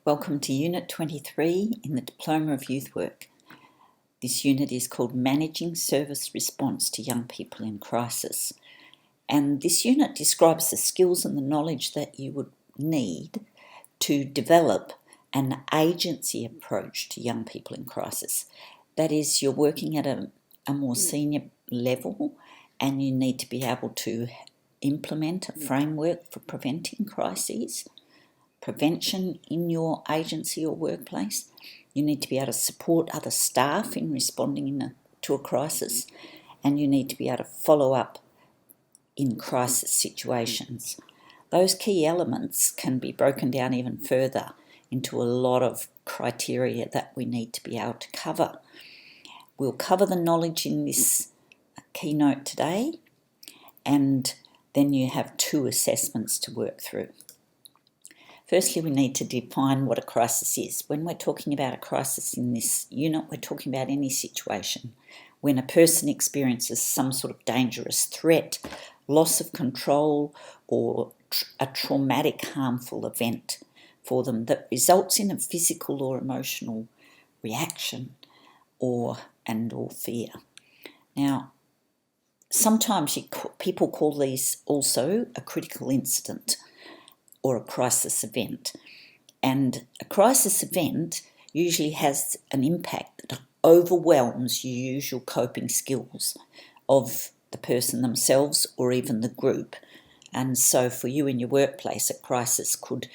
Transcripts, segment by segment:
Welcome to Unit 23 in the Diploma of Youth Work. This unit is called Managing Service Response to Young People in Crisis. And this unit describes the skills and the knowledge that you would need to develop an agency approach to young people in crisis. That is, you're working at a more senior level and you need to be able to implement a framework for preventing crises. Prevention in your agency or workplace. You need to be able to support other staff in responding to a crisis, and you need to be able to follow up in crisis situations. Those key elements can be broken down even further into a lot of criteria that we need to be able to cover. We'll cover the knowledge in this keynote today, and then you have 2 assessments to work through. Firstly, we need to define what a crisis is. When we're talking about a crisis in this unit, we're talking about any situation when a person experiences some sort of dangerous threat, loss of control, or a traumatic, harmful event for them that results in a physical or emotional reaction or fear. Now, sometimes people call these also a critical incident or a crisis event. And a crisis event usually has an impact that overwhelms your usual coping skills of the person themselves or even the group. And so for you in your workplace, a crisis could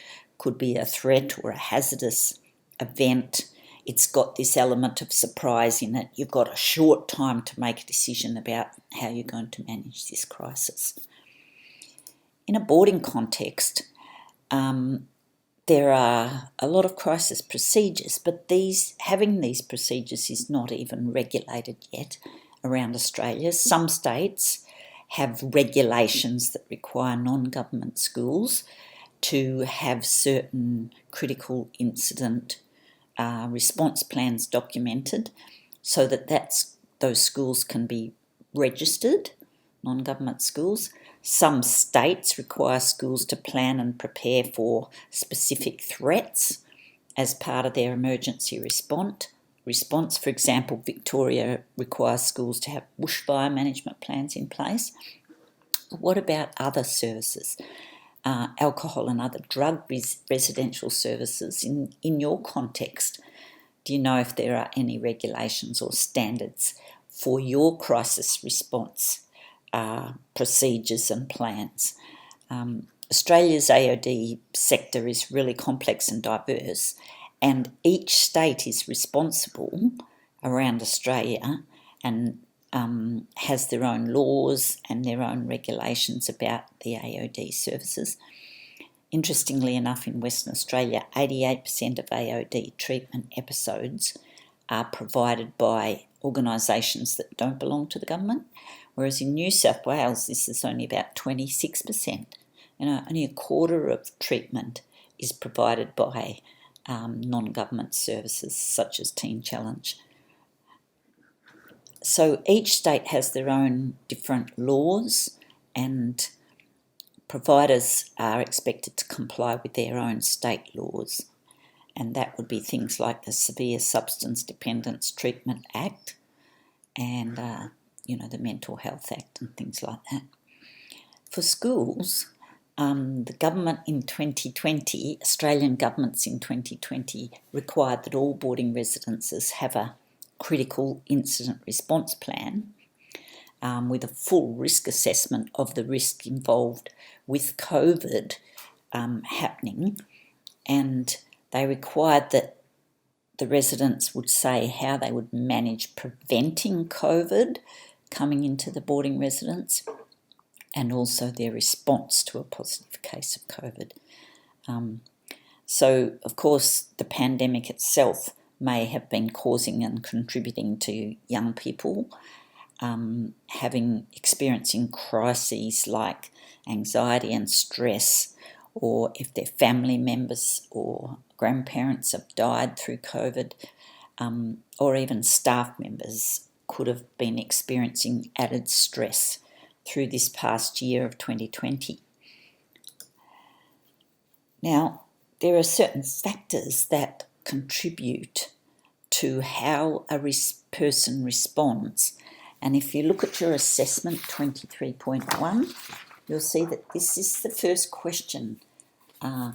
be a threat or a hazardous event. It's got this element of surprise in it. You've got a short time to make a decision about how you're going to manage this crisis. In a boarding context, there are a lot of crisis procedures, but having these procedures is not even regulated yet around Australia. Some states have regulations that require non-government schools to have certain critical incident response plans documented so that those schools can be registered, non-government schools. Some states require schools to plan and prepare for specific threats as part of their emergency response. For example, Victoria requires schools to have bushfire management plans in place. What about other services? Alcohol and other drug residential services in your context? Do you know if there are any regulations or standards for your crisis response procedures and plans? Australia's AOD sector is really complex and diverse, and each state is responsible around Australia and has their own laws and their own regulations about the AOD services. Interestingly enough, in Western Australia, 88% of AOD treatment episodes are provided by organisations that don't belong to the government, whereas in New South Wales, this is only about 26%. Only a quarter of treatment is provided by non-government services such as Teen Challenge. So each state has their own different laws, and providers are expected to comply with their own state laws. And that would be things like the Severe Substance Dependence Treatment Act and the Mental Health Act and things like that. For schools, the government in 2020, Australian governments in 2020, required that all boarding residences have a critical incident response plan with a full risk assessment of the risk involved with COVID happening, and they required that the residents would say how they would manage preventing COVID coming into the boarding residence, and also their response to a positive case of COVID. So, of course, the pandemic itself may have been causing and contributing to young people experiencing crises like anxiety and stress, or if their family members or grandparents have died through COVID, or even staff members could have been experiencing added stress through this past year of 2020. Now, there are certain factors that contribute to how a person responds. And if you look at your assessment 23.1, you'll see that this is the first question.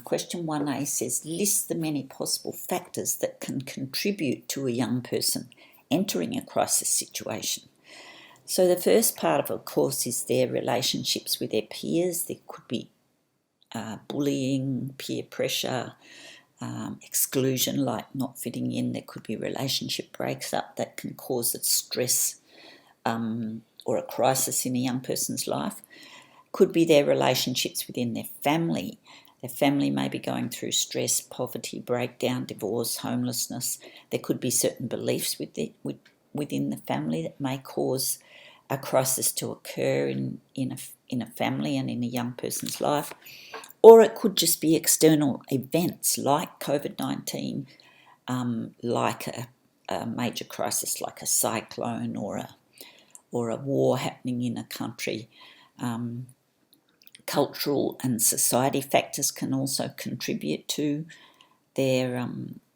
Question 1A says, list the many possible factors that can contribute to a young person entering a crisis situation. So the first part of course, is their relationships with their peers. There could be bullying, peer pressure, exclusion, like not fitting in. There could be relationship breaks up that can cause a stress or a crisis in a young person's life. Could be their relationships within their family. Their family may be going through stress, poverty, breakdown, divorce, homelessness. There could be certain beliefs within the family that may cause a crisis to occur in a family and in a young person's life. Or it could just be external events like COVID-19, like a major crisis like a cyclone or a war happening in a country. Cultural and society factors can also contribute to a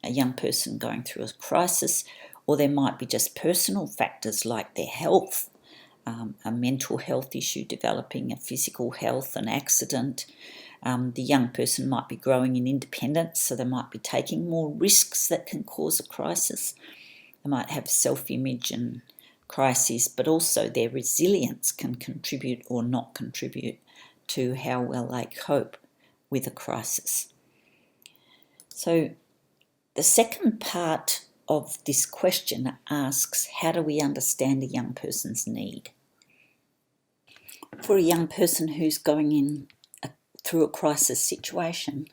young person going through a crisis, or there might be just personal factors like their health, a mental health issue developing, a physical health, an accident. The young person might be growing in independence, so they might be taking more risks that can cause a crisis. They might have self-image and crises, but also their resilience can contribute or not contribute to how well they cope with a crisis. So the second part of this question asks, how do we understand a young person's need? For a young person who's going through a crisis situation,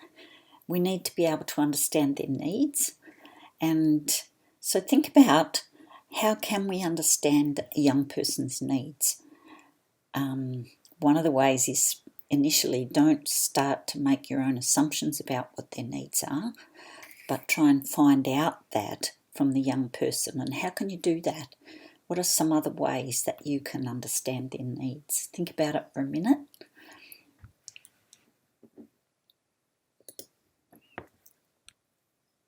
we need to be able to understand their needs. And so think about, how can we understand a young person's needs? One of the ways is, initially, don't start to make your own assumptions about what their needs are, but try and find out that from the young person. And how can you do that? What are some other ways that you can understand their needs? Think about it for a minute.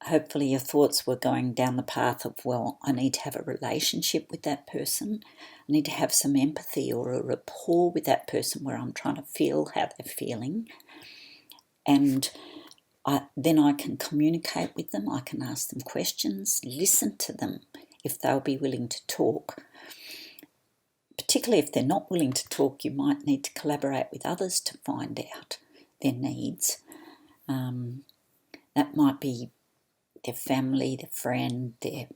Hopefully your thoughts were going down the path of, well, I need to have a relationship with that person. I need to have some empathy or a rapport with that person where I'm trying to feel how they're feeling. And then I can communicate with them. I can ask them questions, listen to them if they'll be willing to talk. Particularly if they're not willing to talk, you might need to collaborate with others to find out their needs. That might be their family, their friend, their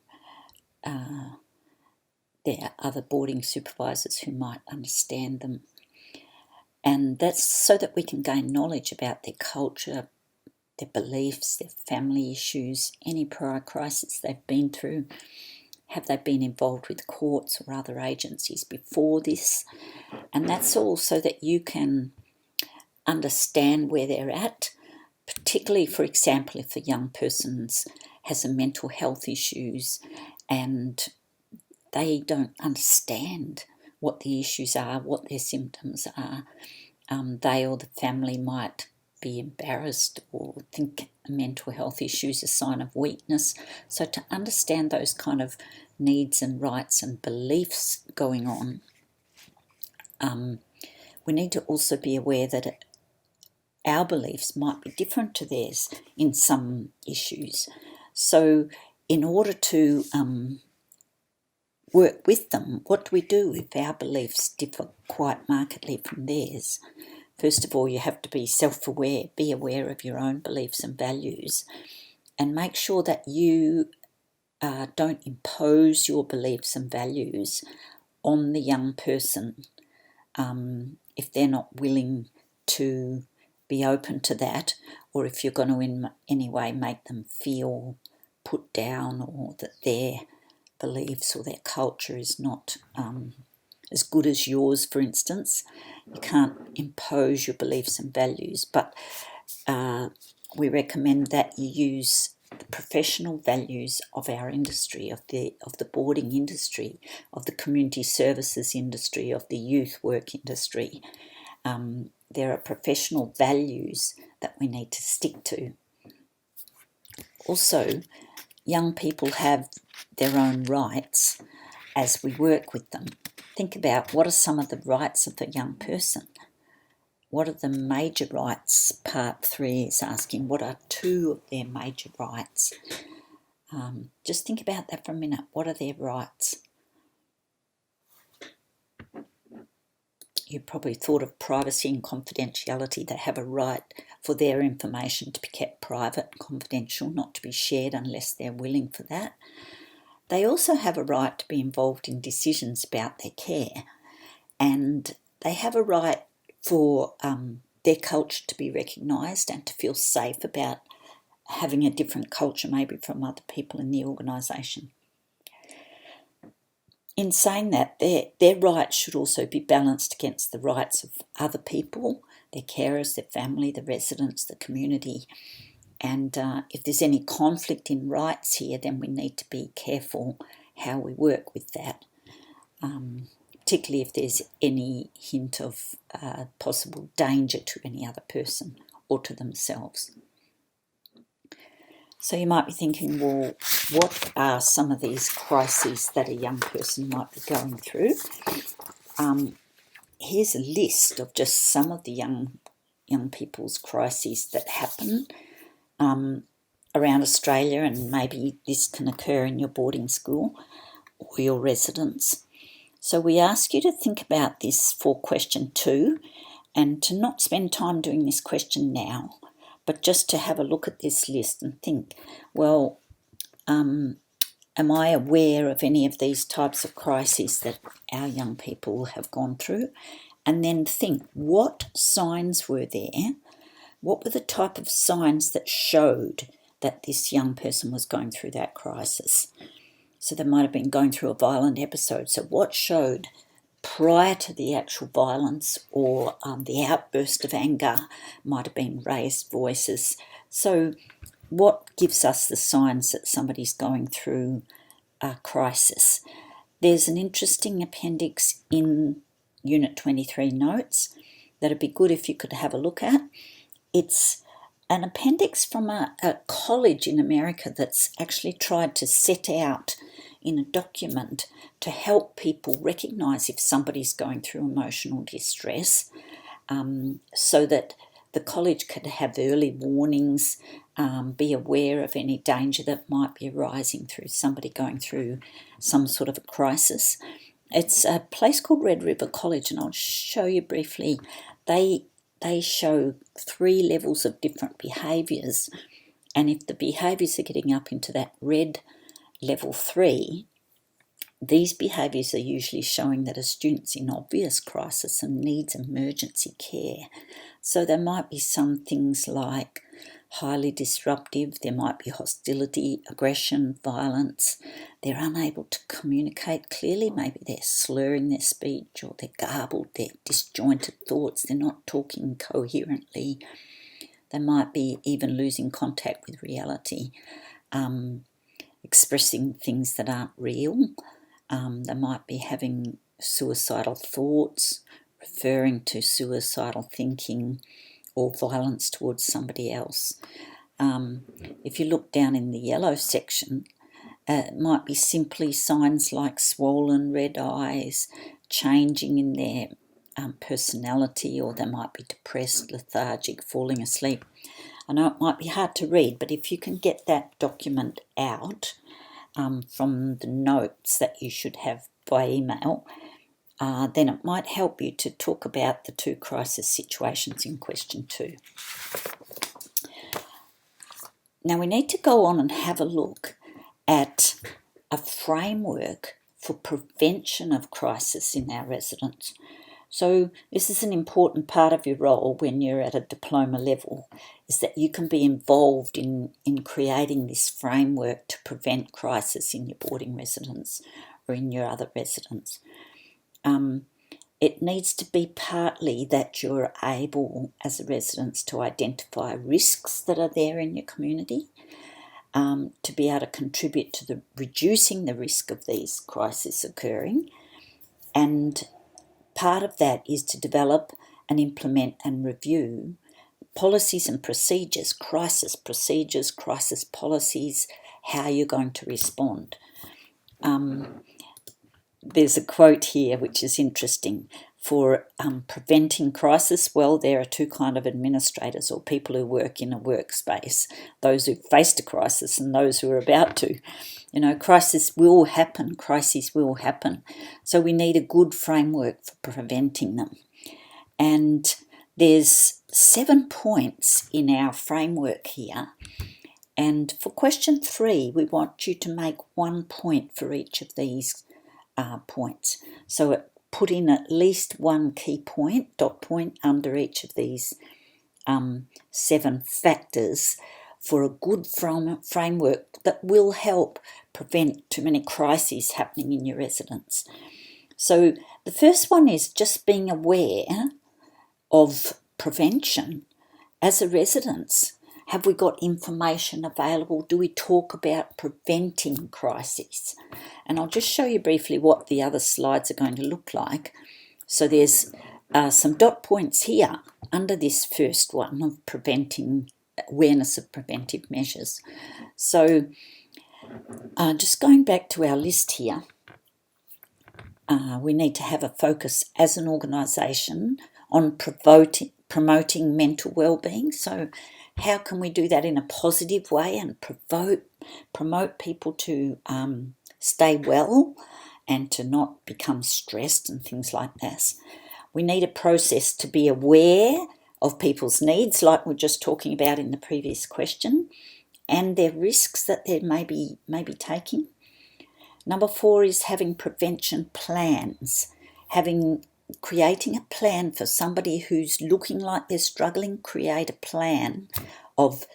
other boarding supervisors who might understand them. And that's so that we can gain knowledge about their culture, their beliefs, their family issues, any prior crisis they've been through. Have they been involved with courts or other agencies before this? And that's all so that you can understand where they're at, particularly, for example, if a young person has a mental health issues and they don't understand what the issues are, what their symptoms are. They or the family might be embarrassed or think a mental health issue is a sign of weakness. So to understand those kind of needs and rights and beliefs going on, we need to also be aware that our beliefs might be different to theirs in some issues. So in order to work with them, what do we do if our beliefs differ quite markedly from theirs? First of all, you have to be self-aware, be aware of your own beliefs and values, and make sure that you don't impose your beliefs and values on the young person if they're not willing to be open to that, or if you're going to in any way make them feel put down or that their beliefs or their culture is not as good as yours, for instance. You can't impose your beliefs and values, but we recommend that you use the professional values of our industry, of the boarding industry, of the community services industry, of the youth work industry. There are professional values that we need to stick to. also, young people have their own rights as we work with them. Think about what are some of the rights of a young person. What are the major rights? Part 3 is asking what are 2 of their major rights. Just think about that for a minute. What are their rights? You probably thought of privacy and confidentiality. They have a right for their information to be kept private and confidential, not to be shared unless they're willing for that. They also have a right to be involved in decisions about their care, and they have a right for their culture to be recognised and to feel safe about having a different culture maybe from other people in the organisation. In saying that, their rights should also be balanced against the rights of other people, their carers, their family, the residents, the community. And if there's any conflict in rights here, then we need to be careful how we work with that, particularly if there's any hint of possible danger to any other person or to themselves. So you might be thinking, well, what are some of these crises that a young person might be going through? Here's a list of just some of the young people's crises that happen around Australia, and maybe this can occur in your boarding school or your residence. So we ask you to think about this for question 2 and to not spend time doing this question now, but just to have a look at this list and think, well, am I aware of any of these types of crises that our young people have gone through? And then think, what signs were there? What were the type of signs that showed that this young person was going through that crisis? So they might have been going through a violent episode. So what showed prior to the actual violence, or the outburst of anger might have been raised voices. So what gives us the signs that somebody's going through a crisis? There's an interesting appendix in Unit 23 notes that would be good if you could have a look at. It's an appendix from a college in America that's actually tried to set out in a document to help people recognise if somebody's going through emotional distress, so that the college could have early warnings, be aware of any danger that might be arising through somebody going through some sort of a crisis. It's a place called Red River College, and I'll show you briefly. They show 3 levels of different behaviours, and if the behaviours are getting up into that red level 3, these behaviours are usually showing that a student's in obvious crisis and needs emergency care. So there might be some things like highly disruptive, there might be hostility, aggression, violence. They're unable to communicate clearly. Maybe they're slurring their speech, or they're garbled, they're disjointed thoughts, they're not talking coherently. They might be even losing contact with reality, expressing things that aren't real. They might be having suicidal thoughts, referring to suicidal thinking, or violence towards somebody else. If you look down in the yellow section, it might be simply signs like swollen red eyes, changing in their personality, or they might be depressed, lethargic, falling asleep. I know it might be hard to read, but if you can get that document out from the notes that you should have by email, then it might help you to talk about the 2 crisis situations in question 2. Now we need to go on and have a look at a framework for prevention of crisis in our residents. So this is an important part of your role when you're at a diploma level, is that you can be involved in creating this framework to prevent crisis in your boarding residence or in your other residents. It needs to be partly that you're able as a resident to identify risks that are there in your community, to be able to contribute to reducing the risk of these crises occurring, and part of that is to develop and implement and review policies and procedures, crisis policies, how you're going to respond. There's a quote here which is interesting. For preventing crisis, well, there are two kinds of administrators or people who work in a workspace, those who've faced a crisis and those who are about to. Crises will happen. So we need a good framework for preventing them. And there's 7 points in our framework here. And for question 3, we want you to make 1 point for each of these points. So put in at least 1 key point, dot point, under each of these 7 factors for a good framework that will help prevent too many crises happening in your residence. So the first one is just being aware of prevention as a residence. Have we got information available? Do we talk about preventing crises? And I'll just show you briefly what the other slides are going to look like. So there's some dot points here under this first one of preventing, awareness of preventive measures. So just going back to our list here, we need to have a focus as an organisation on promoting mental well-being. So how can we do that in a positive way and promote people to stay well and to not become stressed and things like this? We need a process to be aware of people's needs, like we we're just talking about in the previous question, and their risks that they may be taking. Number 4 is having prevention plans, creating a plan for somebody who's looking like they're struggling. Create a plan of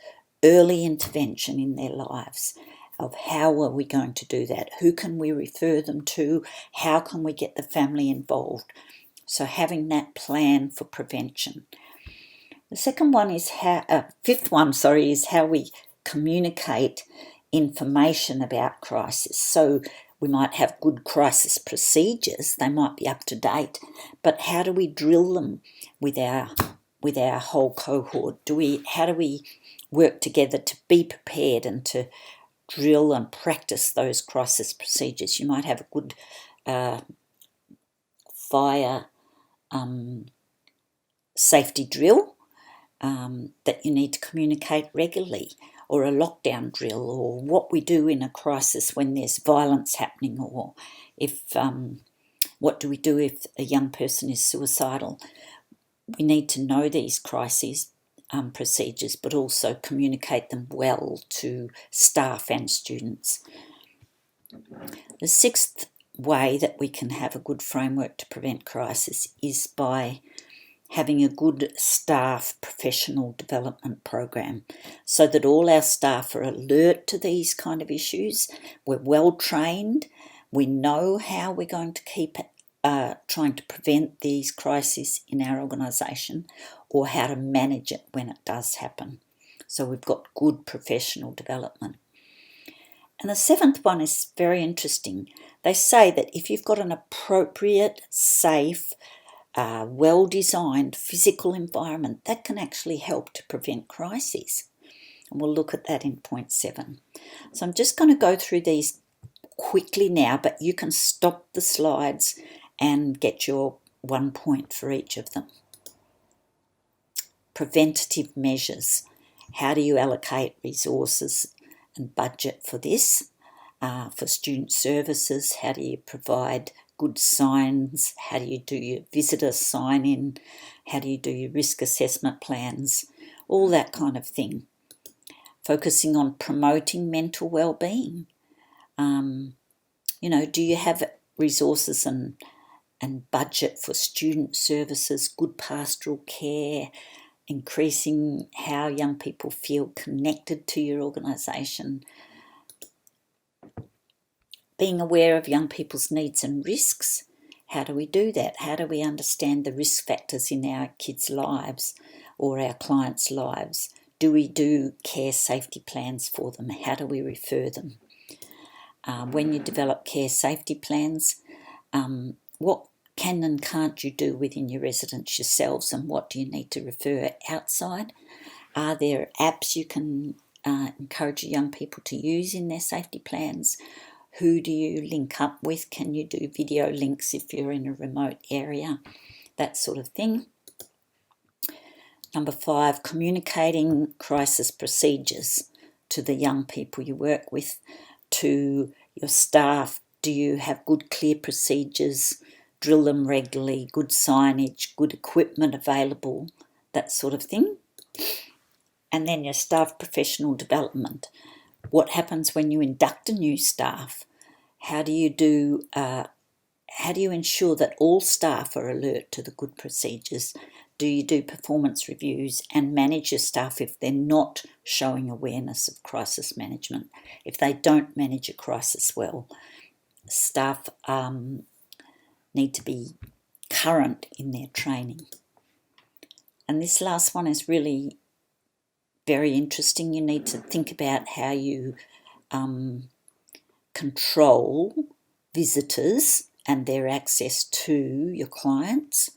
early intervention in their lives, of how are we going to do that, who can we refer them to, how can we get the family involved. So having that plan for prevention. The second one is fifth one is how we communicate information about crisis. So we might have good crisis procedures, they might be up to date, but how do we drill them with our whole cohort? How do we work together to be prepared and to drill and practice those crisis procedures? You might have a good fire safety drill that you need to communicate regularly, or a lockdown drill, or what we do in a crisis when there's violence happening, or what do we do if a young person is suicidal. We need to know these crises procedures, but also communicate them well to staff and students. The 6th way that we can have a good framework to prevent crisis is by having a good staff professional development program, so that all our staff are alert to these kind of issues. We're well trained. We know how we're going to keep trying to prevent these crises in our organisation, or how to manage it when it does happen. So we've got good professional development. And the 7th one is very interesting. They say that if you've got an appropriate, safe, well-designed physical environment, that can actually help to prevent crises. And we'll look at that in point 7. So I'm just going to go through these quickly now, but you can stop the slides and get your 1 point for each of them. Preventative measures. How do you allocate resources and budget for this? For student services, how do you provide good signs? How do you do your visitor sign-in? How do you do your risk assessment plans? All that kind of thing. Focusing on promoting mental well-being. Do you have resources and budget for student services, good pastoral care, increasing how young people feel connected to your organisation? Being aware of young people's needs and risks. How do we do that? How do we understand the risk factors in our kids' lives or our clients' lives? Do we do care safety plans for them? How do we refer them? When you develop care safety plans, what can and can't you do within your residence yourselves, and what do you need to refer outside? Are there apps you can encourage young people to use in their safety plans? Who do you link up with? Can you do video links if you're in a remote area? That sort of thing. Number 5, communicating crisis procedures to the young people you work with, to your staff. Do you have good, clear procedures? Drill them regularly, good signage, good equipment available, that sort of thing. And then your staff professional development. What happens when you induct a new staff? How do you ensure that all staff are alert to the good procedures? Do you do performance reviews and manage your staff if they're not showing awareness of crisis management? If they don't manage a crisis well, staff need to be current in their training. And this last one is really very interesting. You need to think about how you control visitors and their access to your clients.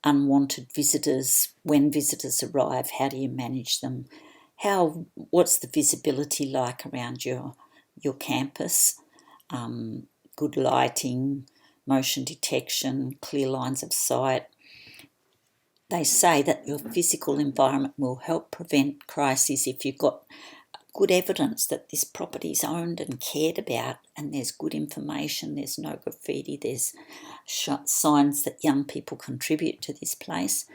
Unwanted visitors, when visitors arrive, how do you manage them? What's the visibility like around your campus? Good lighting, motion detection, clear lines of sight. They say that your physical environment will help prevent crises if you've got good evidence that this property is owned and cared about, and there's good information, there's no graffiti, there's signs that young people contribute to this place,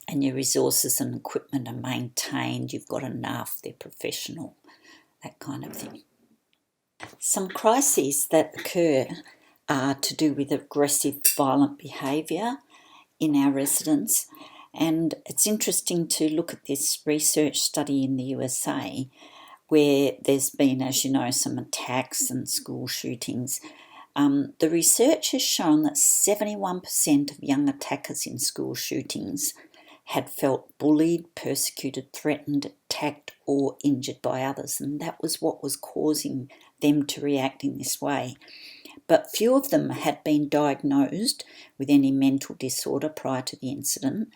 and your resources and equipment are maintained, you've got enough, they're professional, that kind of thing. Some crises that occur are to do with aggressive, violent behaviour in our residents, and it's interesting to look at this research study in the USA where there's been, as you know, some attacks and school shootings. The research has shown that 71% of young attackers in school shootings had felt bullied, persecuted, threatened, attacked or injured by others, and that was what was causing them to react in this way. But few of them had been diagnosed with any mental disorder prior to the incident,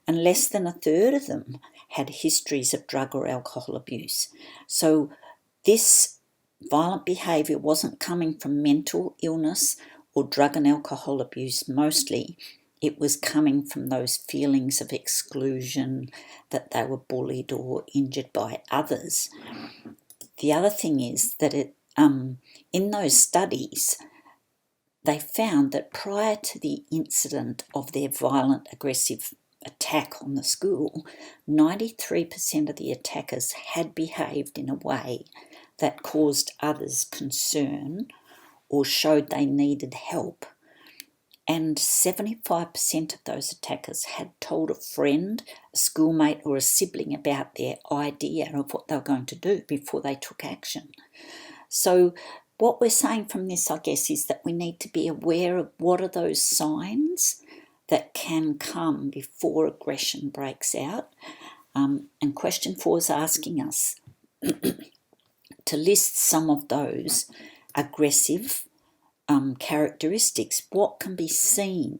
and less than a third of them had histories of drug or alcohol abuse. So this violent behaviour wasn't coming from mental illness or drug and alcohol abuse mostly. It was coming from those feelings of exclusion, that they were bullied or injured by others. The other thing is that in those studies, they found that prior to the incident of their violent, aggressive attack on the school, 93% of the attackers had behaved in a way that caused others concern or showed they needed help. And 75% of those attackers had told a friend, a schoolmate or a sibling about their idea of what they were going to do before they took action. So what we're saying from this, I guess, is that we need to be aware of what are those signs that can come before aggression breaks out. And question 4 is asking us to list some of those aggressive characteristics. What can be seen?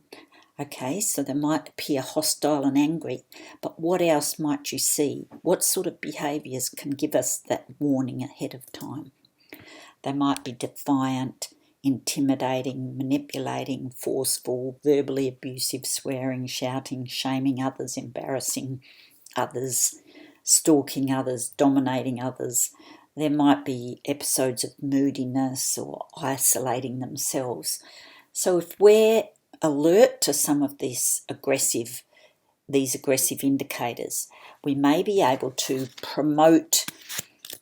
Okay, so they might appear hostile and angry, but what else might you see? What sort of behaviours can give us that warning ahead of time? They might be defiant, intimidating, manipulating, forceful, verbally abusive, swearing, shouting, shaming others, embarrassing others, stalking others, dominating others. There might be episodes of moodiness or isolating themselves. So if we're alert to some of these aggressive indicators, we may be able to promote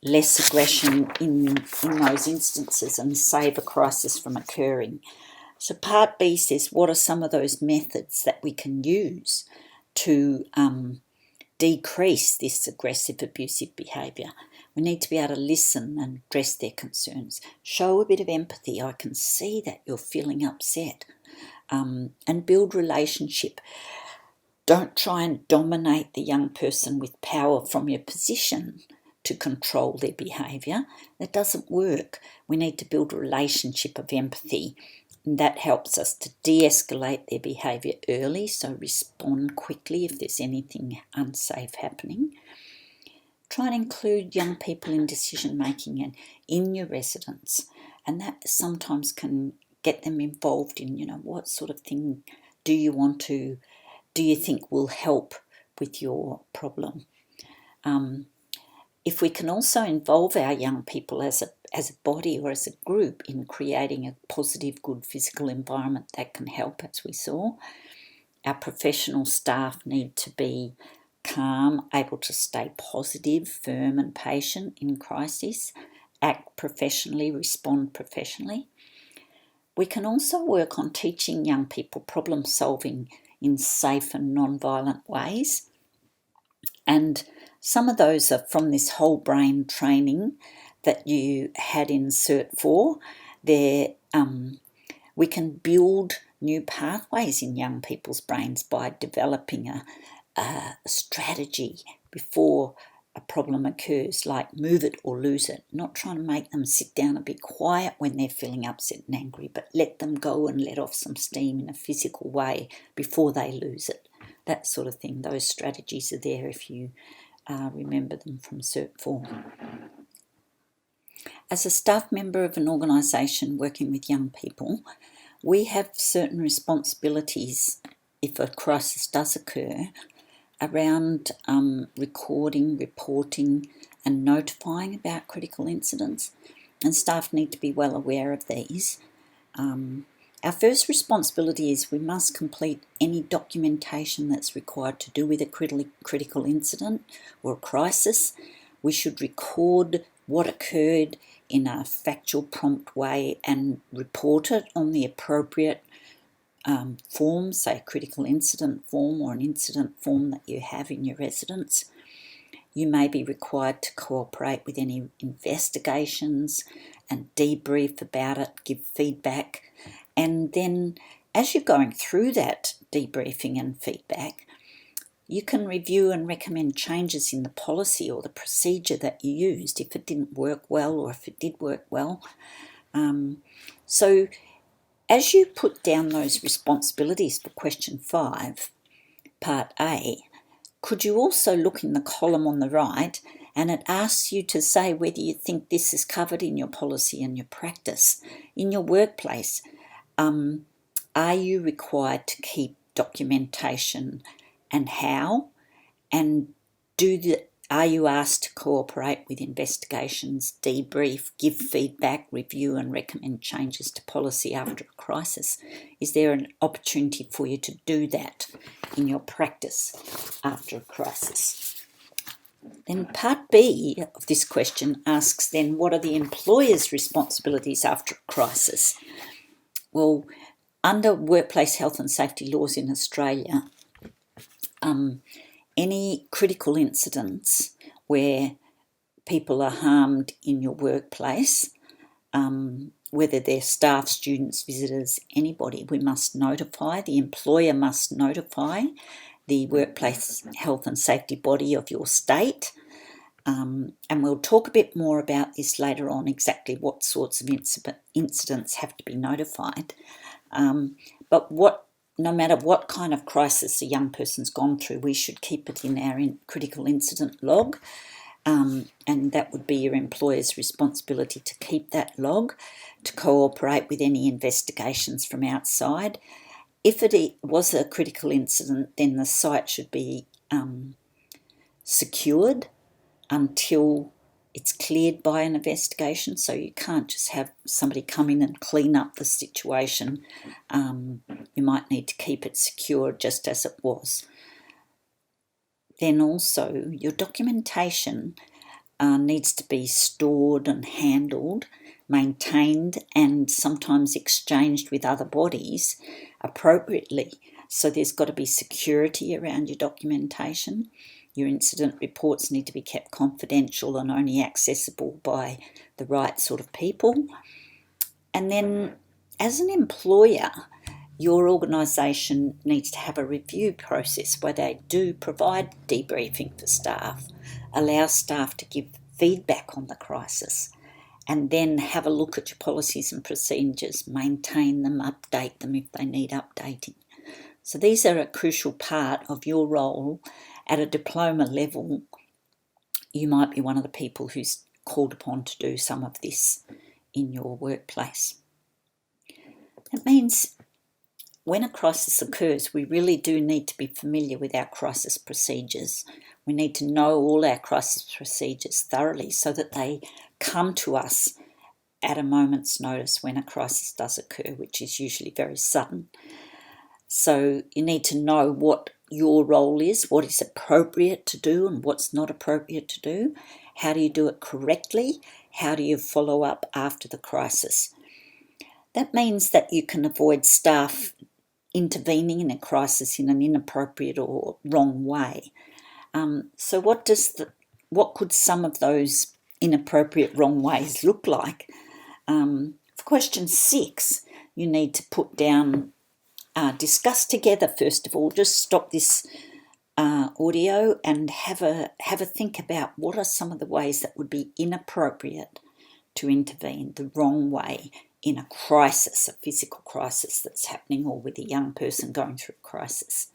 less aggression in those instances and save a crisis from occurring. So part B says, what are some of those methods that we can use to decrease this aggressive, abusive behaviour? We need to be able to listen and address their concerns. Show a bit of empathy. I can see that you're feeling upset. And build relationship. Don't try and dominate the young person with power from your position to control their behaviour. That doesn't work. We need to build a relationship of empathy, that helps us to de-escalate their behaviour early, so respond quickly if there's anything unsafe happening. Try and include young people in decision making and in your residence, and that sometimes can get them involved in, what sort of thing do you think will help with your problem. If we can also involve our young people as a body or as a group in creating a positive, good physical environment, that can help, as we saw. Our professional staff need to be calm, able to stay positive, firm and patient in crisis, act professionally, respond professionally. We can also work on teaching young people problem solving in safe and non-violent ways. And some of those are from this whole brain training that you had in Cert 4. We can build new pathways in young people's brains by developing a strategy before a problem occurs, like move it or lose it, not trying to make them sit down and be quiet when they're feeling upset and angry, but let them go and let off some steam in a physical way before they lose it. That sort of thing. Those strategies are there if you remember them from Cert 4. As a staff member of an organisation working with young people, we have certain responsibilities if a crisis does occur around recording, reporting and notifying about critical incidents, and staff need to be well aware of these. Our first responsibility is we must complete any documentation that's required to do with a critical incident or a crisis. We should record what occurred in a factual, prompt way and report it on the appropriate form, say a critical incident form or an incident form that you have in your residence. You may be required to cooperate with any investigations and debrief about it, give feedback. And then as you're going through that debriefing and feedback, you can review and recommend changes in the policy or the procedure that you used if it didn't work well or if it did work well. So as you put down those responsibilities for question 5, part A, could you also look in the column on the right, and it asks you to say whether you think this is covered in your policy and your practice. In your workplace, are you required to keep documentation, and how? And are you asked to cooperate with investigations, debrief, give feedback, review and recommend changes to policy after a crisis? Is there an opportunity for you to do that in your practice after a crisis? Then part B of this question asks then, what are the employer's responsibilities after a crisis? Well, under workplace health and safety laws in Australia, any critical incidents where people are harmed in your workplace, whether they're staff, students, visitors, anybody, we must notify. The employer must notify the workplace health and safety body of your state. And we'll talk a bit more about this later on, exactly what sorts of incidents have to be notified. But no matter what kind of crisis a young person's gone through, we should keep it in our critical incident log, and that would be your employer's responsibility to keep that log, to cooperate with any investigations from outside. If it was a critical incident, then the site should be secured until it's cleared by an investigation, so you can't just have somebody come in and clean up the situation. You might need to keep it secure just as it was. Then also your documentation needs to be stored and handled, maintained and sometimes exchanged with other bodies appropriately. So there's got to be security around your documentation. Your incident reports need to be kept confidential and only accessible by the right sort of people. And then as an employer, your organisation needs to have a review process where they do provide debriefing for staff, allow staff to give feedback on the crisis, and then have a look at your policies and procedures, maintain them, update them if they need updating. So these are a crucial part of your role at a diploma level. You might be one of the people who's called upon to do some of this in your workplace. It means when a crisis occurs, we really do need to be familiar with our crisis procedures. We need to know all our crisis procedures thoroughly so that they come to us at a moment's notice when a crisis does occur, which is usually very sudden. So you need to know what your role is, what is appropriate to do and what's not appropriate to do. How do you do it correctly? How do you follow up after the crisis? That means that you can avoid staff intervening in a crisis in an inappropriate or wrong way. So what could some of those inappropriate wrong ways look like? For question 6, you need to put down, discuss together first of all. Just stop this audio and have a think about what are some of the ways that would be inappropriate to intervene the wrong way in a crisis, a physical crisis that's happening, or with a young person going through a crisis.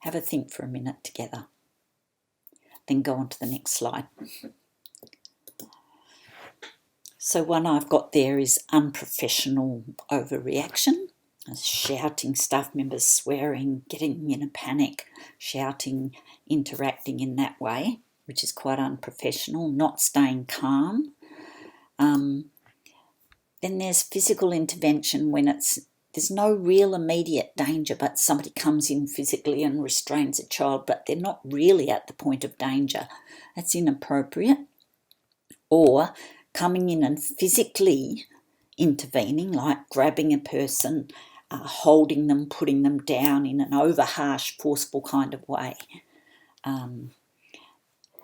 Have a think for a minute together. Then go on to the next slide. So one I've got there is unprofessional overreaction, shouting, staff members swearing, getting in a panic, shouting, interacting in that way, which is quite unprofessional, not staying calm. Then there's physical intervention when there's no real immediate danger, but somebody comes in physically and restrains a child, but they're not really at the point of danger. That's inappropriate. Or coming in and physically intervening, like grabbing a person, holding them, putting them down in an over-harsh, forceful kind of way.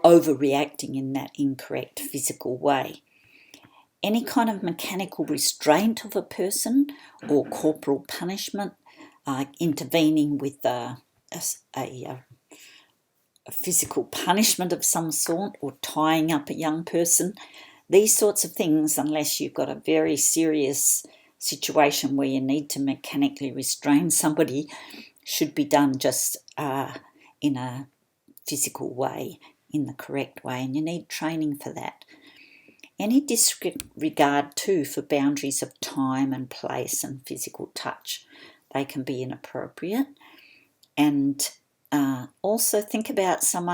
Overreacting in that incorrect physical way. Any kind of mechanical restraint of a person or corporal punishment, intervening with a physical punishment of some sort, or tying up a young person. These sorts of things, unless you've got a very serious situation where you need to mechanically restrain somebody, should be done just in a physical way, in the correct way, and you need training for that. Any disregard too for boundaries of time and place and physical touch, they can be inappropriate. And also think about some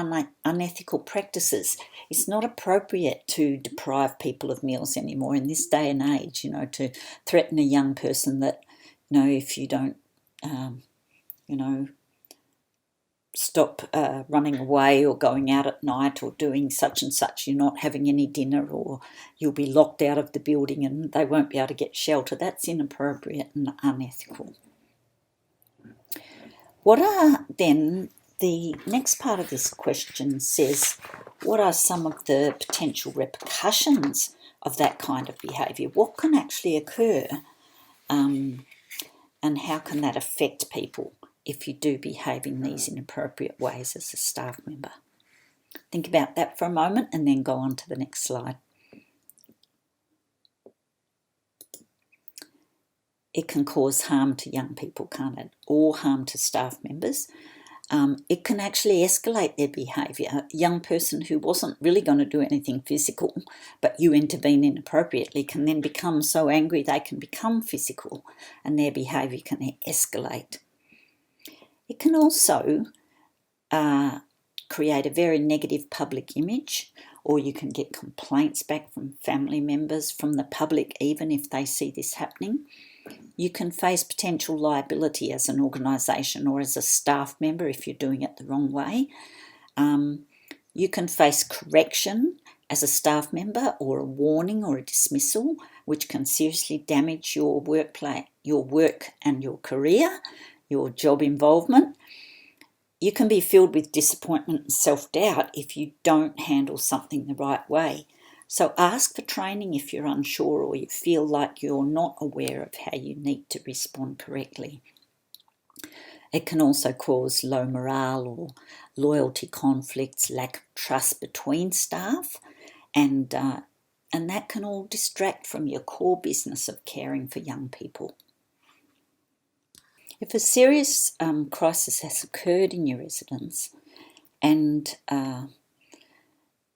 unethical practices. It's not appropriate to deprive people of meals anymore in this day and age, to threaten a young person that, if you don't, stop running away or going out at night or doing such and such, you're not having any dinner, or you'll be locked out of the building and they won't be able to get shelter. That's inappropriate and unethical. What are then, the next part of this question says, what are some of the potential repercussions of that kind of behaviour? What can actually occur, and how can that affect people if you do behave in these inappropriate ways as a staff member? Think about that for a moment and then go on to the next slide. It can cause harm to young people, can't it? Or harm to staff members. It can actually escalate their behaviour. A young person who wasn't really going to do anything physical, but you intervene inappropriately, can then become so angry they can become physical and their behaviour can escalate. It can also create a very negative public image, or you can get complaints back from family members, from the public even, if they see this happening. You can face potential liability as an organisation or as a staff member if you're doing it the wrong way. You can face correction as a staff member, or a warning or a dismissal, which can seriously damage your work and your career, your job involvement. You can be filled with disappointment and self-doubt if you don't handle something the right way. So ask for training if you're unsure or you feel like you're not aware of how you need to respond correctly. It can also cause low morale or loyalty conflicts, lack of trust between staff, and And that can all distract from your core business of caring for young people. If a serious crisis has occurred in your residence and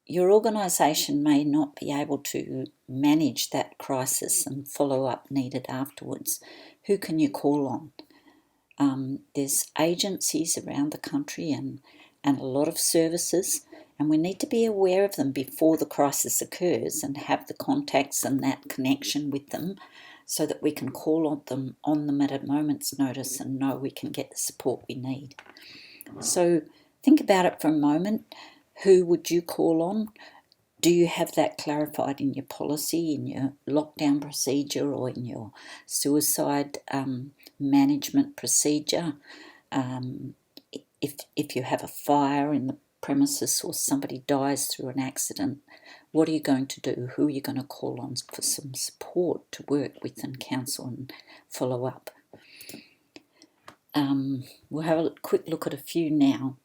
your organisation may not be able to manage that crisis and follow-up needed afterwards, who can you call on? There's agencies around the country and a lot of services, and we need to be aware of them before the crisis occurs and have the contacts and that connection with them so that we can call on them at a moment's notice and know we can get the support we need. So think about it for a moment. Who would you call on? Do you have that clarified in your policy, in your lockdown procedure, or in your suicide management procedure? If you have a fire in the premises or somebody dies through an accident, what are you going to do? Who are you going to call on for some support to work with and counsel and follow up? We'll have a quick look at a few now.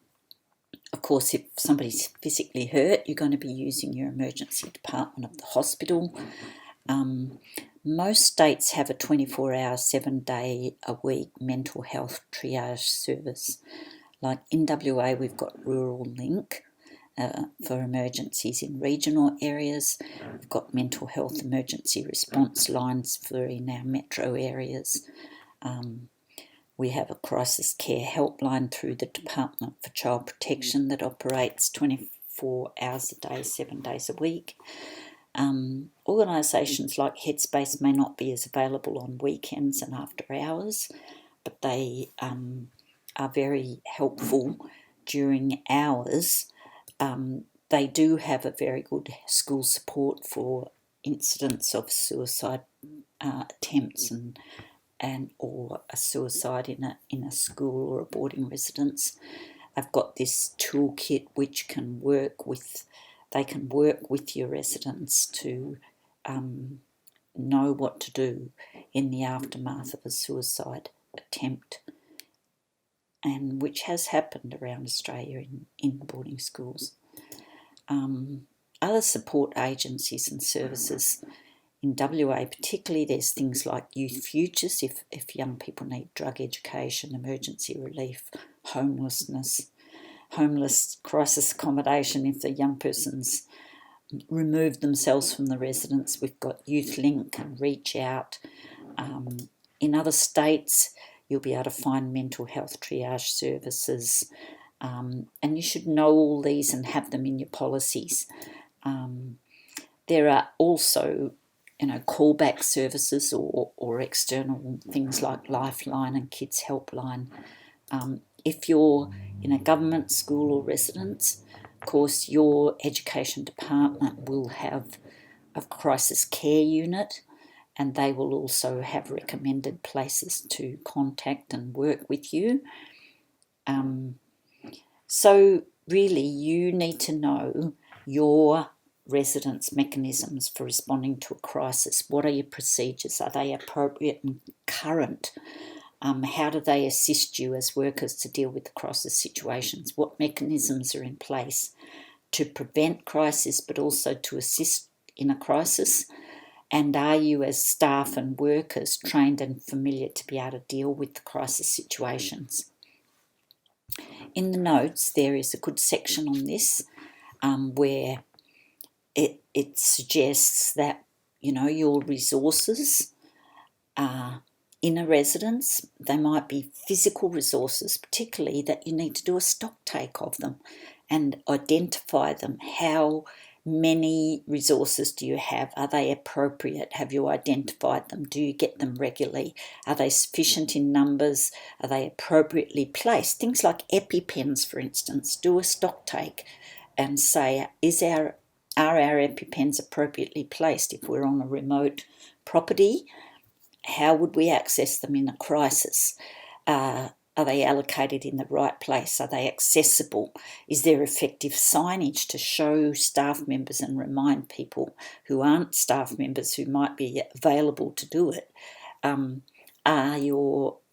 Of course, if somebody's physically hurt, you're going to be using your emergency department of the hospital. Most states have a 24-hour, 7-day-a-week mental health triage service. Like in WA, we've got Rural Link for emergencies in regional areas. We've got mental health emergency response lines for in our metro areas. We have a crisis care helpline through the Department for Child Protection that operates 24 hours a day, 7 days a week. Organisations like Headspace may not be as available on weekends and after hours, but they are very helpful during hours. They do have a very good school support for incidents of suicide attempts and or a suicide in a school or a boarding residence. I've got this toolkit which can work with your residents to know what to do in the aftermath of a suicide attempt, and which has happened around Australia in boarding schools. Other support agencies and services in WA particularly, there's things like Youth Futures if young people need drug education, emergency relief, homeless crisis accommodation if the young person's removed themselves from the residence. We've got Youth Link and Reach Out. In other states, you'll be able to find mental health triage services, and you should know all these and have them in your policies. There are also callback services or external things like Lifeline and Kids Helpline. If you're in a government school or residence, of course, your education department will have a crisis care unit, and they will also have recommended places to contact and work with you. So really, you need to know your residents' mechanisms for responding to a crisis. What are your procedures? Are they appropriate and current? How do they assist you as workers to deal with the crisis situations? What mechanisms are in place to prevent crisis but also to assist in a crisis? And are you as staff and workers trained and familiar to be able to deal with the crisis situations? In the notes, there is a good section on this where it suggests that, your resources in a residence, they might be physical resources, particularly that you need to do a stock take of them and identify them. How many resources do you have? Are they appropriate? Have you identified them? Do you get them regularly? Are they sufficient in numbers? Are they appropriately placed? Things like EpiPens, for instance. Do a stock take and say, are our EpiPens appropriately placed? If we're on a remote property, how would we access them in a crisis? Are they allocated in the right place? Are they accessible? Is there effective signage to show staff members and remind people who aren't staff members who might be available to do it?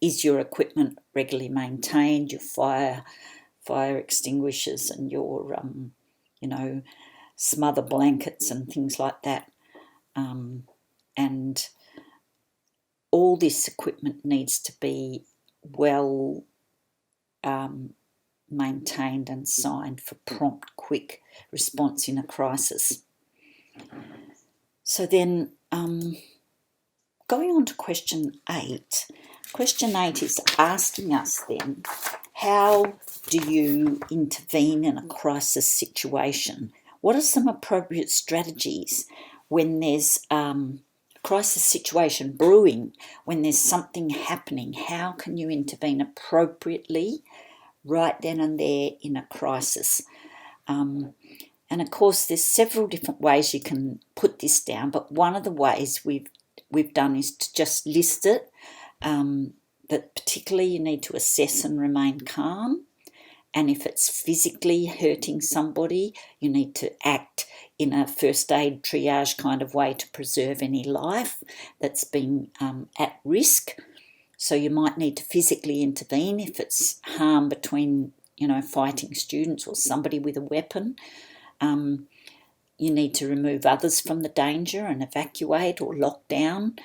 Is your equipment regularly maintained? Your fire extinguishers and your smother blankets and things like that. and all this equipment needs to be well maintained and signed for prompt, quick response in a crisis. So then, going on to question 8. Question 8 is asking us then, how do you intervene in a crisis situation? What are some appropriate strategies when there's a crisis situation brewing, when there's something happening? How can you intervene appropriately right then and there in a crisis? And of course, there's several different ways you can put this down, but one of the ways we've done is to just list it. But particularly you need to assess and remain calm. And if it's physically hurting somebody, you need to act in a first aid triage kind of way to preserve any life that's been at risk. So you might need to physically intervene if it's harm between, fighting students or somebody with a weapon. You need to remove others from the danger and evacuate or lock down.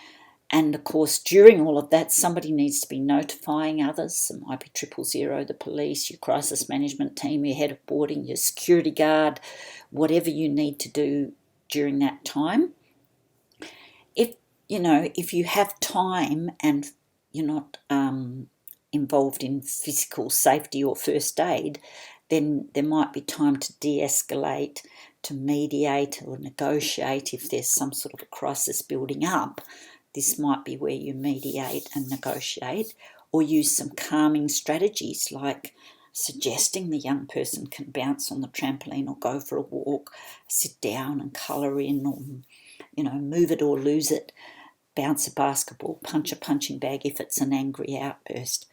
And of course, during all of that, somebody needs to be notifying others. It might be 000, the police, your crisis management team, your head of boarding, your security guard, whatever you need to do during that time. If you have time and you're not involved in physical safety or first aid, then there might be time to de-escalate, to mediate or negotiate if there's some sort of a crisis building up. This might be where you mediate and negotiate, or use some calming strategies like suggesting the young person can bounce on the trampoline or go for a walk, sit down and colour in, or move it or lose it, bounce a basketball, punch a punching bag if it's an angry outburst.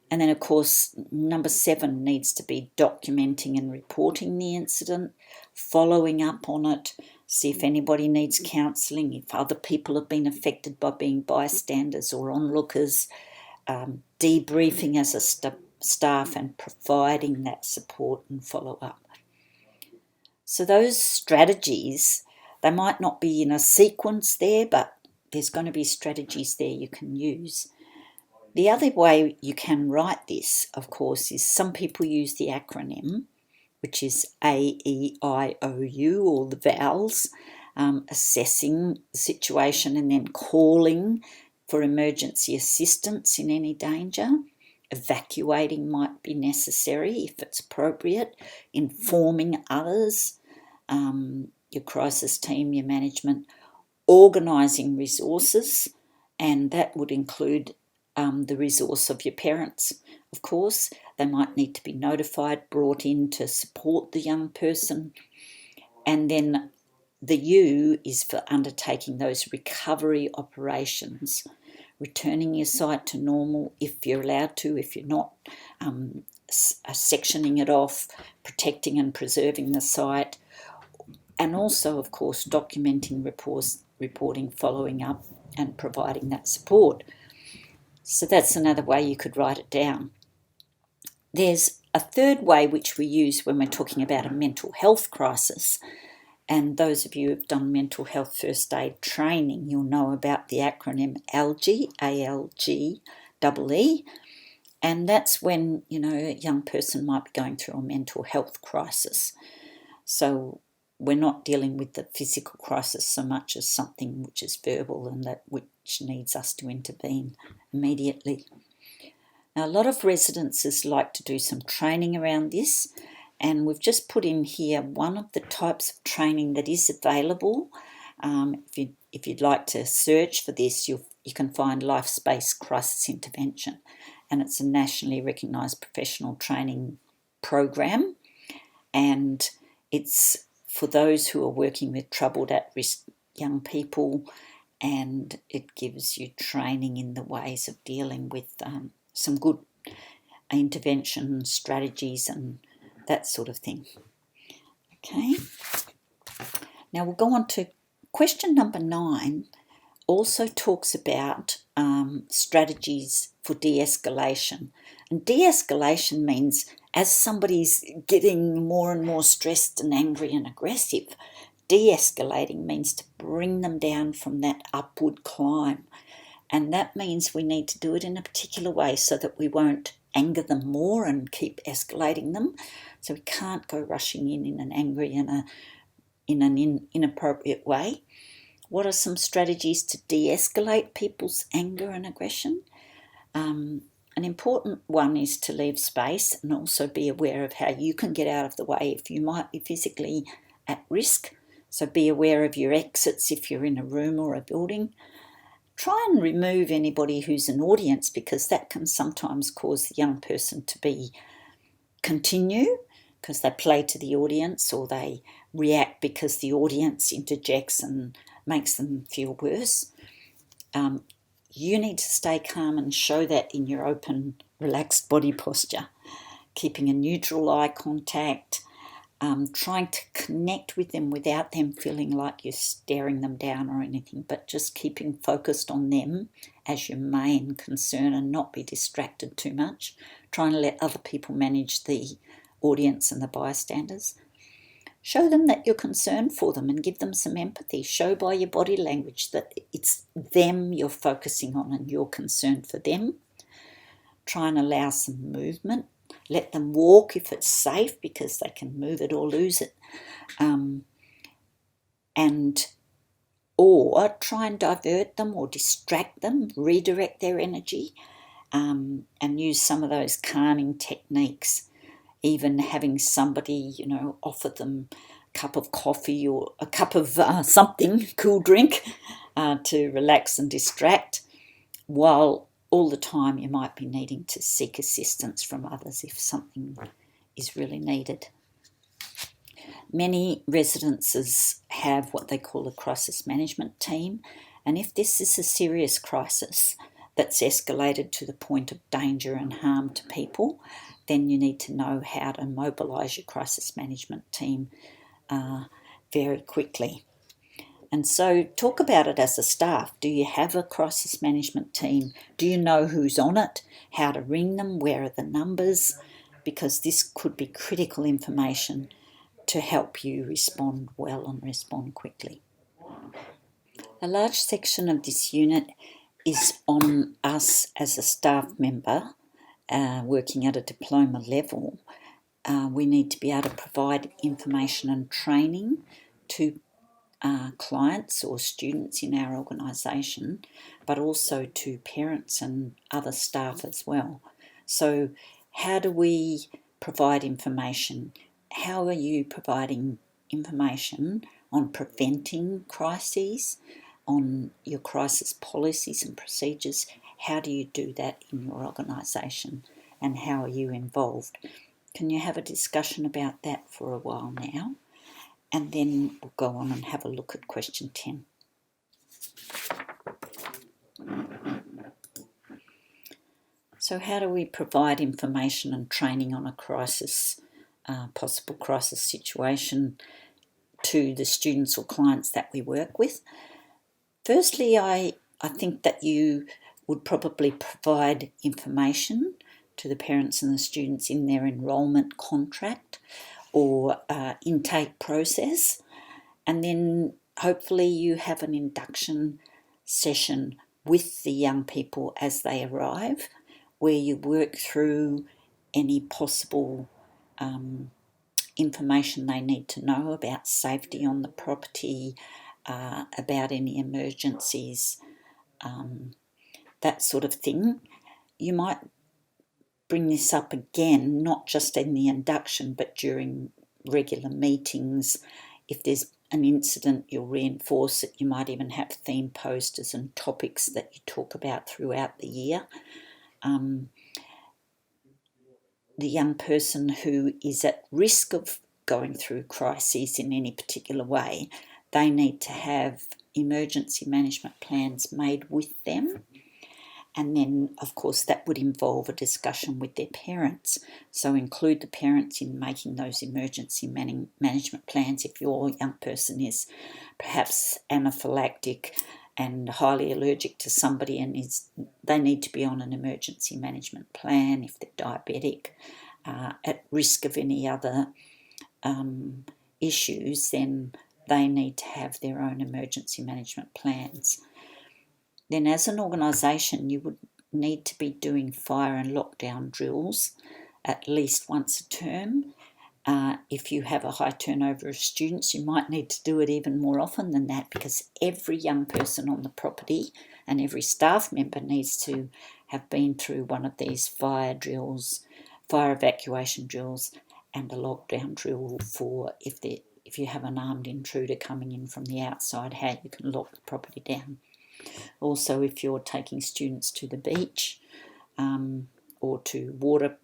And then, of course, number 7 needs to be documenting and reporting the incident, following up on it, see if anybody needs counselling, if other people have been affected by being bystanders or onlookers, debriefing as a staff and providing that support and follow-up. So those strategies, they might not be in a sequence there, but there's going to be strategies there you can use. The other way you can write this, of course, is some people use the acronym, which is AEIOU, all the vowels, assessing the situation and then calling for emergency assistance in any danger. Evacuating might be necessary if it's appropriate. Informing others, your crisis team, your management. Organising resources, and that would include the resource of your parents, of course. They might need to be notified, brought in to support the young person. And then the U is for undertaking those recovery operations, returning your site to normal if you're allowed to, if you're not, sectioning it off, protecting and preserving the site, and also, of course, documenting reporting, following up, and providing that support. So that's another way you could write it down. There's a third way which we use when we're talking about a mental health crisis, and those of you who have done mental health first aid training, you'll know about the acronym ALGEE, ALGEE, and that's when, a young person might be going through a mental health crisis. So we're not dealing with the physical crisis so much as something which is verbal and that which needs us to intervene immediately. Now, a lot of residences like to do some training around this, and we've just put in here one of the types of training that is available. If you'd like to search for this, you can find Life Space Crisis Intervention, and it's a nationally recognised professional training program, and it's for those who are working with troubled at-risk young people, and it gives you training in the ways of dealing with some good intervention strategies and that sort of thing. Okay. Now we'll go on to question number 9. Also talks about strategies for de-escalation. And de-escalation means as somebody's getting more and more stressed and angry and aggressive, de-escalating means to bring them down from that upward climb. And that means we need to do it in a particular way so that we won't anger them more and keep escalating them. So we can't go rushing in an angry and in an inappropriate way. What are some strategies to de-escalate people's anger and aggression? An important one is to leave space and also be aware of how you can get out of the way if you might be physically at risk. So be aware of your exits if you're in a room or a building. Try and remove anybody who's an audience, because that can sometimes cause the young person to continue because they play to the audience, or they react because the audience interjects and makes them feel worse. You need to stay calm and show that in your open, relaxed body posture, keeping a neutral eye contact, trying to connect with them without them feeling like you're staring them down or anything, but just keeping focused on them as your main concern and not be distracted too much. Trying to let other people manage the audience and the bystanders. Show them that you're concerned for them and give them some empathy. Show by your body language that it's them you're focusing on and you're concerned for them. Try and allow some movement. Let them walk if it's safe, because they can move it or lose it. Or try and divert them or distract them, redirect their energy, and use some of those calming techniques. Even having somebody, offer them a cup of coffee or a cup of something, cool drink, to relax and distract, while all the time you might be needing to seek assistance from others if something is really needed. Many residences have what they call a crisis management team, and if this is a serious crisis that's escalated to the point of danger and harm to people, then you need to know how to mobilise your crisis management team very quickly. And so talk about it as a staff. Do you have a crisis management team? Do you know who's on it? How to ring them? Where are the numbers? Because this could be critical information to help you respond well and respond quickly. A large section of this unit is on us as a staff member working at a diploma level. We need to be able to provide information and training to clients or students in our organisation, but also to parents and other staff as well. So how do we provide information? How are you providing information on preventing crises, on your crisis policies and procedures? How do you do that in your organisation, and how are you involved? Can you have a discussion about that for a while now? And then we'll go on and have a look at question 10. So how do we provide information and training on a crisis, possible crisis situation to the students or clients that we work with? Firstly, I think that you would probably provide information to the parents and the students in their enrolment contract or intake process, and then hopefully you have an induction session with the young people as they arrive, where you work through any possible information they need to know about safety on the property, about any emergencies, that sort of thing. You might bring this up again, not just in the induction, but during regular meetings. If there's an incident, you'll reinforce it. You might even have theme posters and topics that you talk about throughout the year. The young person who is at risk of going through crises in any particular way, they need to have emergency management plans made with them. And then, of course, that would involve a discussion with their parents. So include the parents in making those emergency management plans. If your young person is perhaps anaphylactic and highly allergic to somebody, and they need to be on an emergency management plan. If they're diabetic, at risk of any other issues, then they need to have their own emergency management plans. Then as an organisation, you would need to be doing fire and lockdown drills at least once a term. If you have a high turnover of students, you might need to do it even more often than that, because every young person on the property and every staff member needs to have been through one of these fire drills, fire evacuation drills, and a lockdown drill for if you have an armed intruder coming in from the outside, how you can lock the property down. Also, if you're taking students to the beach or to water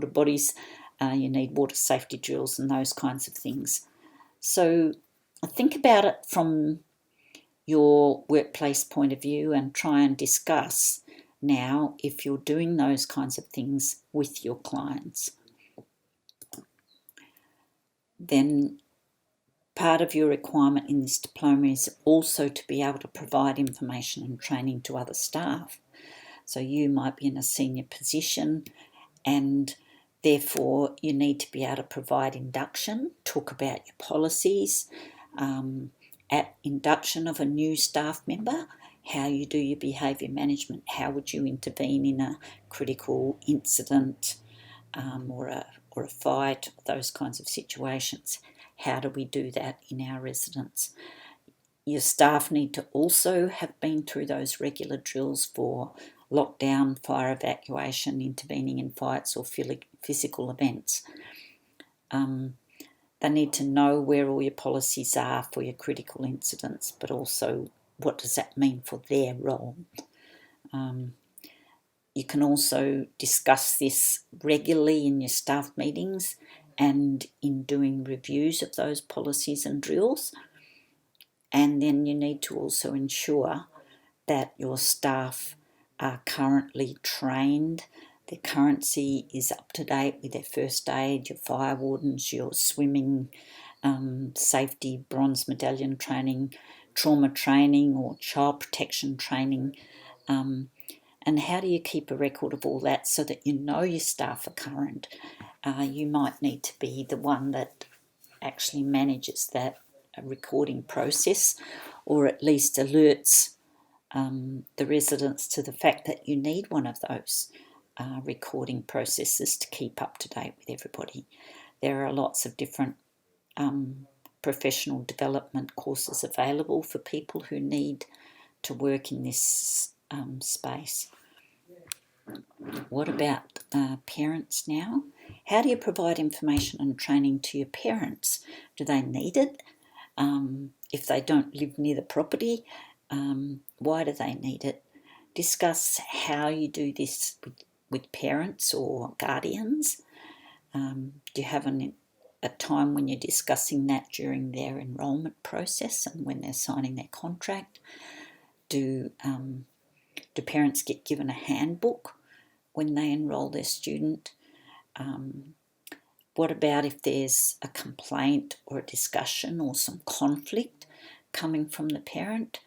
bodies, you need water safety drills and those kinds of things. So think about it from your workplace point of view and try and discuss now if you're doing those kinds of things with your clients. Then part of your requirement in this diploma is also to be able to provide information and training to other staff. So you might be in a senior position and therefore you need to be able to provide induction, talk about your policies, at induction of a new staff member, how you do your behaviour management, how would you intervene in a critical incident or a fight, those kinds of situations. How do we do that in our residence? Your staff need to also have been through those regular drills for lockdown, fire evacuation, intervening in fights or physical events. They need to know where all your policies are for your critical incidents, but also what does that mean for their role. You can also discuss this regularly in your staff meetings and in doing reviews of those policies and drills. And then you need to also ensure that your staff are currently trained, their currency is up to date with their first aid, your fire wardens, your swimming safety bronze medallion training, trauma training or child protection training. And how do you keep a record of all that so that you know your staff are current? You might need to be the one that actually manages that recording process, or at least alerts the residents to the fact that you need one of those recording processes to keep up to date with everybody. There are lots of different professional development courses available for people who need to work in this space. What about parents now? How do you provide information and training to your parents? Do they need it? If they don't live near the property, why do they need it? Discuss how you do this with parents or guardians. Do you have a time when you're discussing that during their enrolment process and when they're signing their contract? Do parents get given a handbook when they enrol their student? What about if there's a complaint or a discussion or some conflict coming from the parent?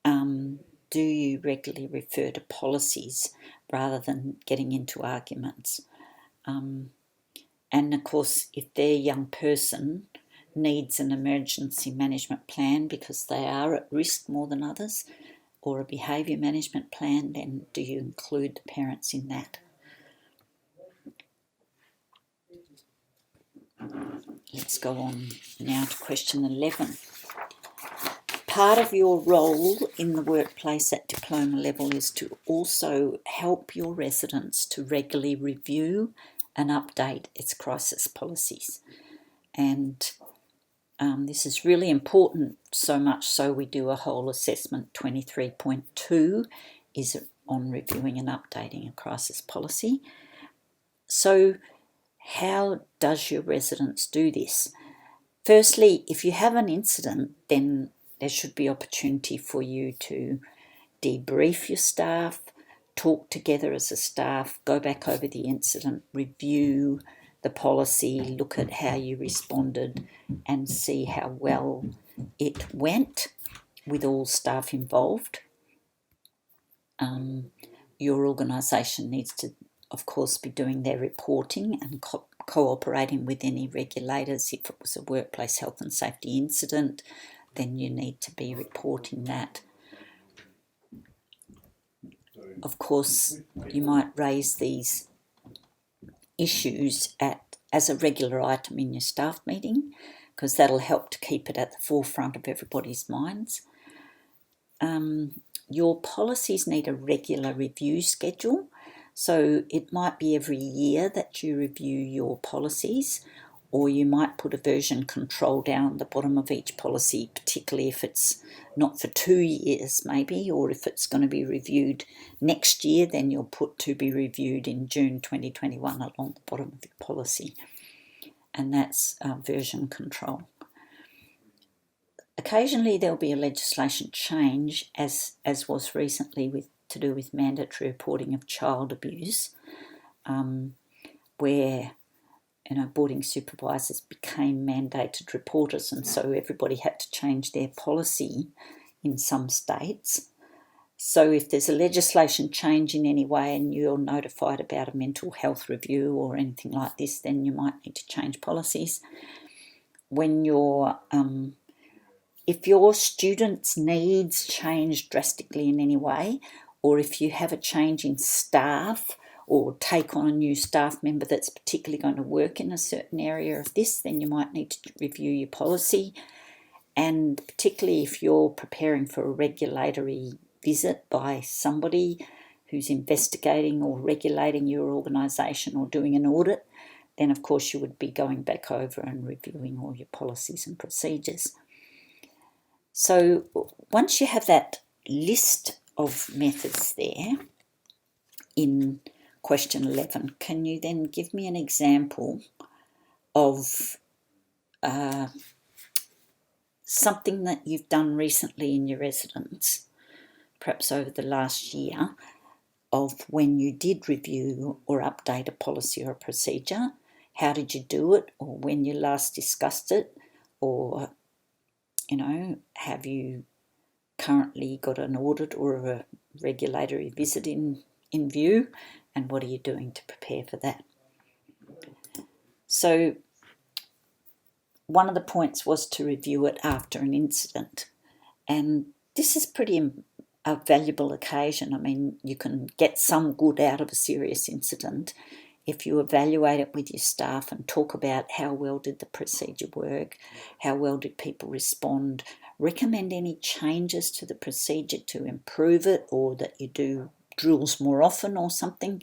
Do you regularly refer to policies rather than getting into arguments? And of course, if their young person needs an emergency management plan because they are at risk more than others, or a behaviour management plan, then do you include the parents in that? Let's go on now to question 11. Part of your role in the workplace at diploma level is to also help your residents to regularly review and update its crisis policies. And this is really important, so much so we do a whole assessment. 23.2 is on reviewing and updating a crisis policy. So how does your residents do this? Firstly, if you have an incident, then there should be opportunity for you to debrief your staff, talk together as a staff, go back over the incident, review the policy, look at how you responded and see how well it went with all staff involved. Your organisation needs to, of course, be doing their reporting and cooperating with any regulators. If it was a workplace health and safety incident, then you need to be reporting that. Of course, you might raise these issues as a regular item in your staff meeting, because that'll help to keep it at the forefront of everybody's minds. Your policies need a regular review schedule, so it might be every year that you review your policies, or you might put a version control down the bottom of each policy, particularly if it's not for 2 years maybe, or if it's going to be reviewed next year, then you'll put to be reviewed in June 2021 along the bottom of your policy. And that's version control. Occasionally there'll be a legislation change, as was recently to do with mandatory reporting of child abuse, where boarding supervisors became mandated reporters, and so everybody had to change their policy in some states. So if there's a legislation change in any way and you're notified about a mental health review or anything like this, then you might need to change policies. When if your students' needs change drastically in any way, or if you have a change in staff or take on a new staff member that's particularly going to work in a certain area of this, then you might need to review your policy. And particularly if you're preparing for a regulatory visit by somebody who's investigating or regulating your organisation or doing an audit, then of course you would be going back over and reviewing all your policies and procedures. So once you have that list of methods there in question 11, can you then give me an example of something that you've done recently in your residence, perhaps over the last year, of when you did review or update a policy or a procedure? How did you do it, or when you last discussed it, or have you currently got an audit or a regulatory visit in view, and what are you doing to prepare for that? So one of the points was to review it after an incident, and this is a valuable occasion. I mean, you can get some good out of a serious incident if you evaluate it with your staff and talk about how well did the procedure work, how well did people respond, recommend any changes to the procedure to improve it, or that you do drills more often or something,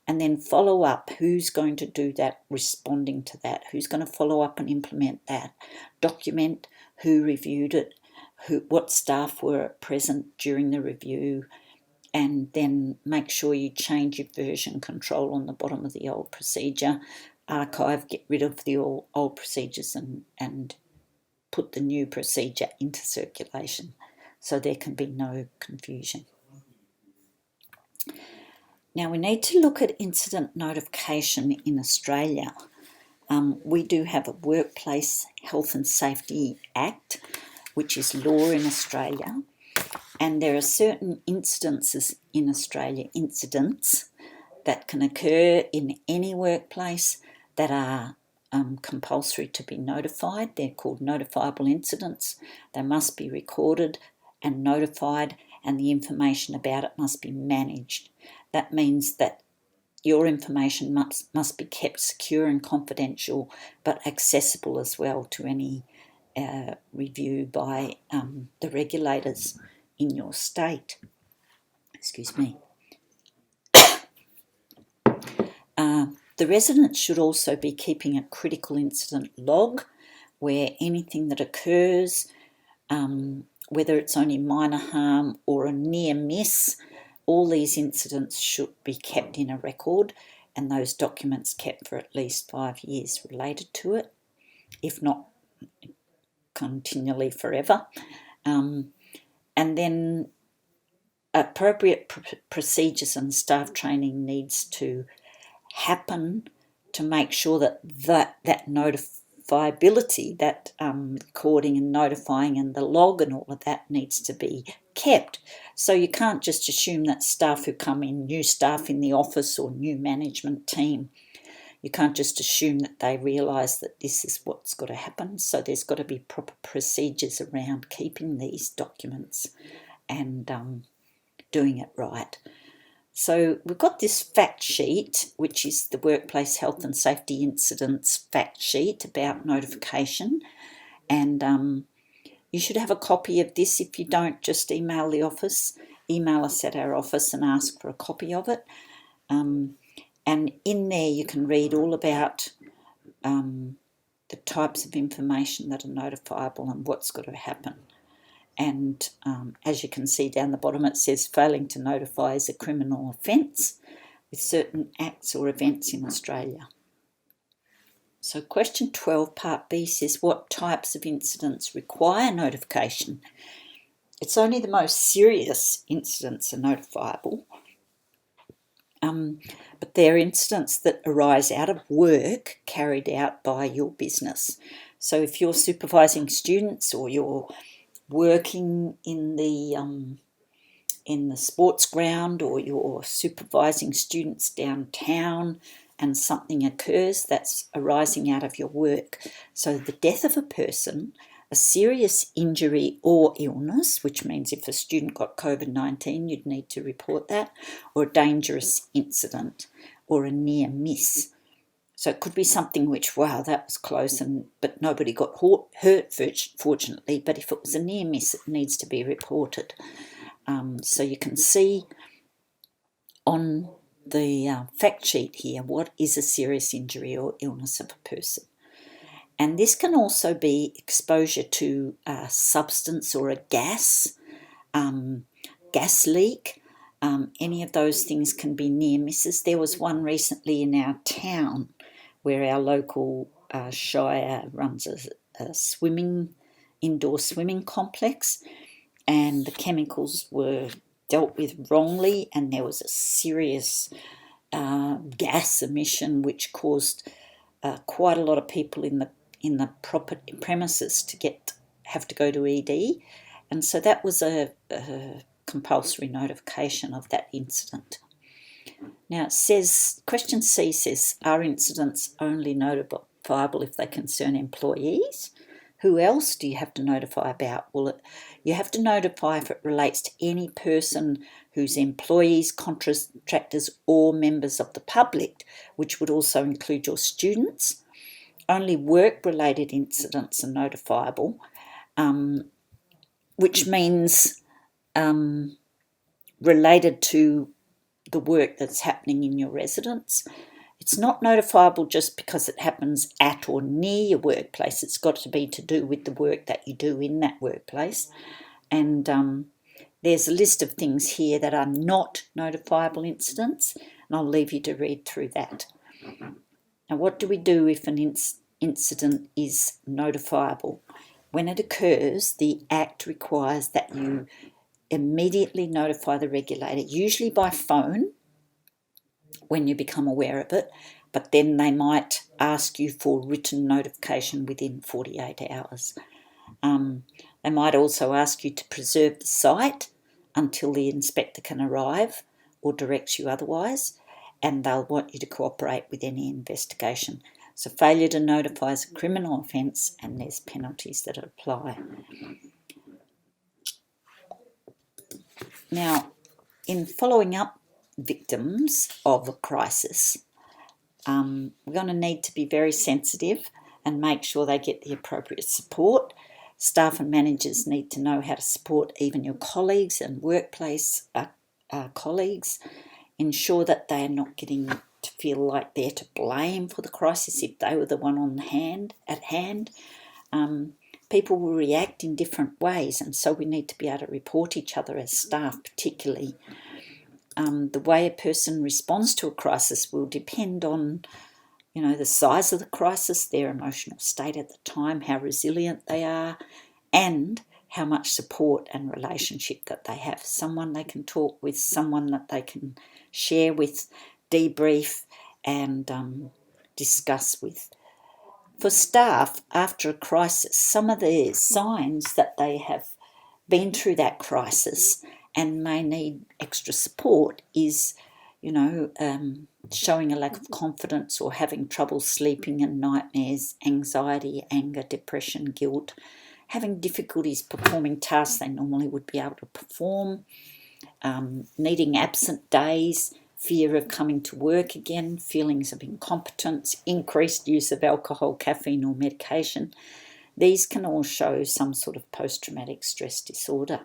and then follow up who's going to do that, responding to that, who's going to follow up and implement that, document who reviewed it, what staff were present during the review, and then make sure you change your version control on the bottom of the old procedure, archive, get rid of the old procedures and put the new procedure into circulation so there can be no confusion. Now we need to look at incident notification in Australia. We do have a Workplace Health and Safety Act, which is law in Australia. And there are certain incidents in Australia, that can occur in any workplace that are compulsory to be notified. They're called notifiable incidents. They must be recorded and notified, and the information about it must be managed. That means that your information must be kept secure and confidential, but accessible as well to any review by the regulators in your state. Excuse me. The residents should also be keeping a critical incident log where anything that occurs, whether it's only minor harm or a near miss, all these incidents should be kept in a record, and those documents kept for at least 5 years related to it, if not continually forever. And then appropriate procedures and staff training needs to happen to make sure that notifiability, that recording and notifying and the log and all of that needs to be kept. So you can't just assume that staff who come in, new staff in the office or new management team, You can't just assume that they realise that this is what's got to happen. So there's got to be proper procedures around keeping these documents and doing it right. So we've got this fact sheet, which is the Workplace Health and Safety Incidents fact sheet about notification. And you should have a copy of this. If you don't, just email the office. Email us at our office and ask for a copy of it. And in there you can read all about the types of information that are notifiable and what's got to happen. And as you can see down the bottom, it says failing to notify is a criminal offence with certain acts or events in Australia. So question 12, part B, says what types of incidents require notification? It's only the most serious incidents are notifiable, but they're incidents that arise out of work carried out by your business. So if you're supervising students or you're working in the sports ground, or you're supervising students downtown and something occurs, that's arising out of your work. So the death of a person, a serious injury or illness, which means if a student got COVID-19, you'd need to report that, or a dangerous incident, or a near miss. So it could be something which, wow, that was close, but nobody got hurt, fortunately. But if it was a near miss, it needs to be reported. So you can see on the fact sheet here what is a serious injury or illness of a person. And this can also be exposure to a substance or a gas leak. Any of those things can be near misses. There was one recently in our town where our local shire runs a indoor swimming complex, and the chemicals were dealt with wrongly, and there was a serious gas emission which caused quite a lot of people in the property premises to have to go to ED, and so that was a compulsory notification of that incident. Now it says, question C says, are incidents only notifiable if they concern employees? Who else do you have to notify about? Well, you have to notify if it relates to any person whose employees, contractors, or members of the public, which would also include your students. Only work-related incidents are notifiable, which means related to the work that's happening in your residence. It's not notifiable just because it happens at or near your workplace. It's got to be to do with the work that you do in that workplace. And there's a list of things here that are not notifiable incidents, and I'll leave you to read through that. Now, what do we do if an incident is notifiable? When it occurs, the Act requires that you immediately notify the regulator, usually by phone, when you become aware of it, but then they might ask you for written notification within 48 hours. They might also ask you to preserve the site until the inspector can arrive or directs you otherwise, and they'll want you to cooperate with any investigation. So failure to notify is a criminal offence, and there's penalties that apply. Now, in following up victims of a crisis, we're going to need to be very sensitive and make sure they get the appropriate support. Staff and managers need to know how to support even your colleagues and workplace colleagues. Ensure that they are not getting to feel like they're to blame for the crisis if they were the one at hand. People will react in different ways, and so we need to be able to report each other as staff particularly. The way a person responds to a crisis will depend on, the size of the crisis, their emotional state at the time, how resilient they are, and how much support and relationship that they have. Someone they can talk with, someone that they can share with, debrief and discuss with. For staff, after a crisis, some of the signs that they have been through that crisis and may need extra support is showing a lack of confidence or having trouble sleeping and nightmares, anxiety, anger, depression, guilt, having difficulties performing tasks they normally would be able to perform, needing absent days, fear of coming to work again, feelings of incompetence, increased use of alcohol, caffeine or medication. These can all show some sort of post-traumatic stress disorder.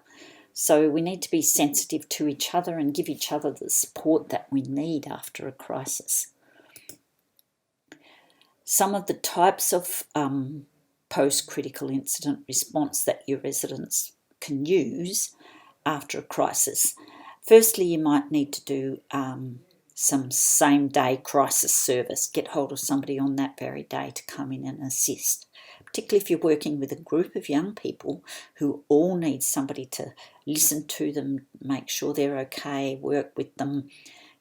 So we need to be sensitive to each other and give each other the support that we need after a crisis. Some of the types of post-critical incident response that your residents can use after a crisis. Firstly, you might need to do some same-day crisis service. Get hold of somebody on that very day to come in and assist, particularly if you're working with a group of young people who all need somebody to listen to them, make sure they're okay, work with them.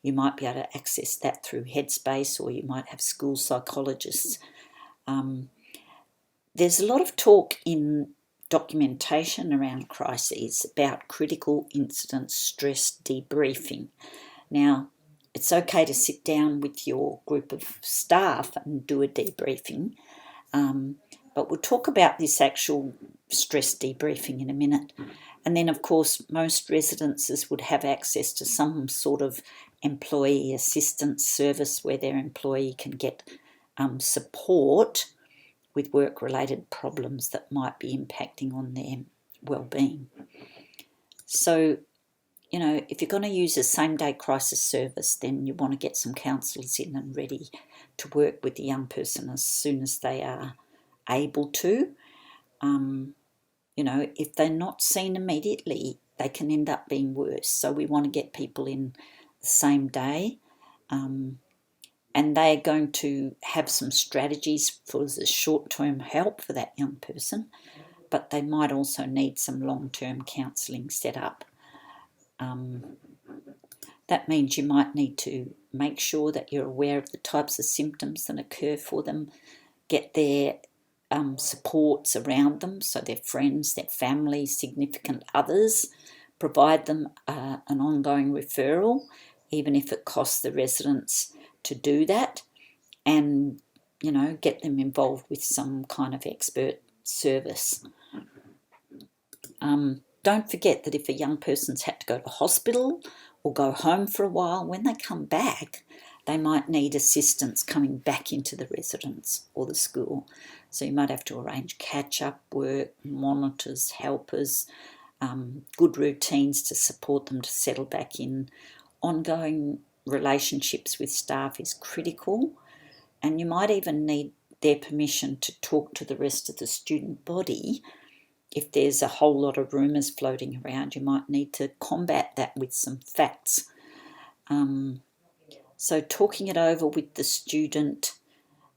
You might be able to access that through Headspace, or you might have school psychologists. There's a lot of talk in documentation around crises about critical incident stress debriefing. Now, it's okay to sit down with your group of staff and do a debriefing, but we'll talk about this actual stress debriefing in a minute. And then, of course, most residences would have access to some sort of employee assistance service where their employee can get support with work-related problems that might be impacting on their well-being. So, if you're going to use a same-day crisis service, then you want to get some counsellors in and ready to work with the young person as soon as they are able to. If they're not seen immediately, they can end up being worse. So we want to get people in the same day. And they're going to have some strategies for the short-term help for that young person, but they might also need some long-term counselling set up. That means you might need to make sure that you're aware of the types of symptoms that occur for them, get their supports around them, so their friends, their family, significant others, provide them an ongoing referral, even if it costs the residents to do that, and get them involved with some kind of expert service. Don't forget that if a young person's had to go to hospital or go home for a while, when they come back, they might need assistance coming back into the residence or the school. So you might have to arrange catch-up work, monitors, helpers, good routines to support them to settle back in. Ongoing relationships with staff is critical, and you might even need their permission to talk to the rest of the student body. If there's a whole lot of rumours floating around, you might need to combat that with some facts. So talking it over with the student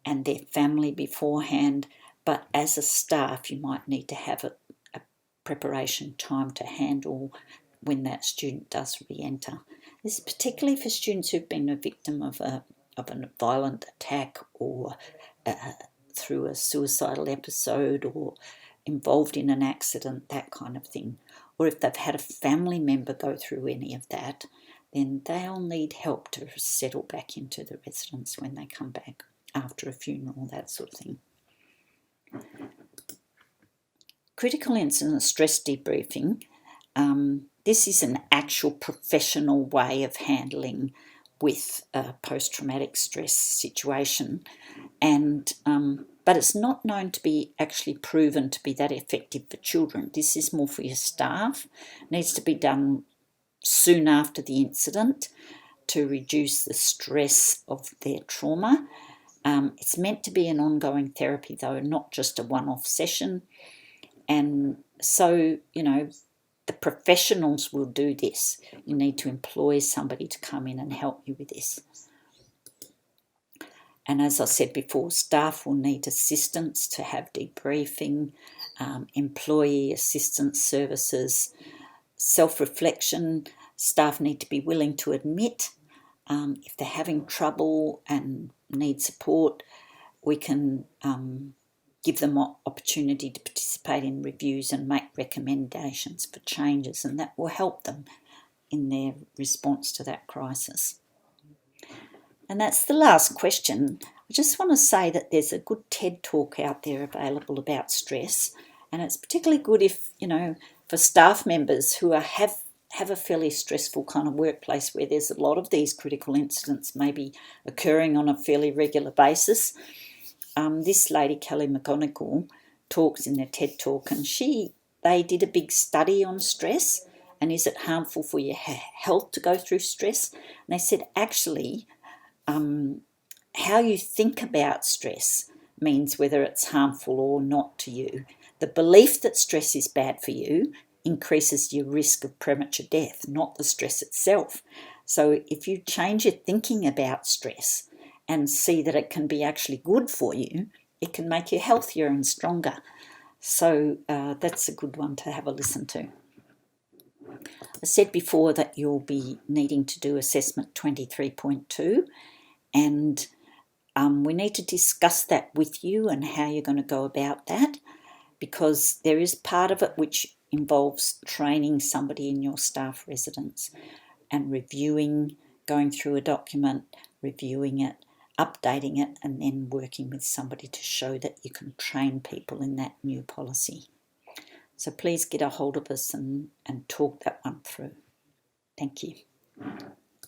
and their family beforehand, but as a staff you might need to have a preparation time to handle when that student does re-enter. This is particularly for students who've been a victim of a violent attack or through a suicidal episode or involved in an accident, that kind of thing. Or if they've had a family member go through any of that, then they'll need help to settle back into the residence when they come back after a funeral, that sort of thing. Critical incident stress debriefing. This is an actual professional way of handling with a post-traumatic stress situation, and but it's not known to be actually proven to be that effective for children. This is more for your staff. It needs to be done soon after the incident to reduce the stress of their trauma. It's meant to be an ongoing therapy though, not just a one-off session. And so, the professionals will do this. You need to employ somebody to come in and help you with this. And as I said before, staff will need assistance to have debriefing, employee assistance services, self-reflection. Staff need to be willing to admit if they're having trouble and need support. We can give them opportunity to participate in reviews and make recommendations for changes, and that will help them in their response to that crisis. And that's the last question. I just want to say that there's a good TED talk out there available about stress, and it's particularly good if, for staff members who have a fairly stressful kind of workplace where there's a lot of these critical incidents maybe occurring on a fairly regular basis. This lady, Kelly McGonigal, talks in their TED talk, and they did a big study on stress and is it harmful for your health to go through stress. And they said actually how you think about stress means whether it's harmful or not to you. The belief that stress is bad for you increases your risk of premature death, not the stress itself. So if you change your thinking about stress and see that it can be actually good for you, it can make you healthier and stronger. So that's a good one to have a listen to. I said before that you'll be needing to do assessment 23.2, and we need to discuss that with you and how you're going to go about that, because there is part of it which involves training somebody in your staff residence and reviewing, going through a document, reviewing it, updating it, and then working with somebody to show that you can train people in that new policy. So please get a hold of us and talk that one through. Thank you.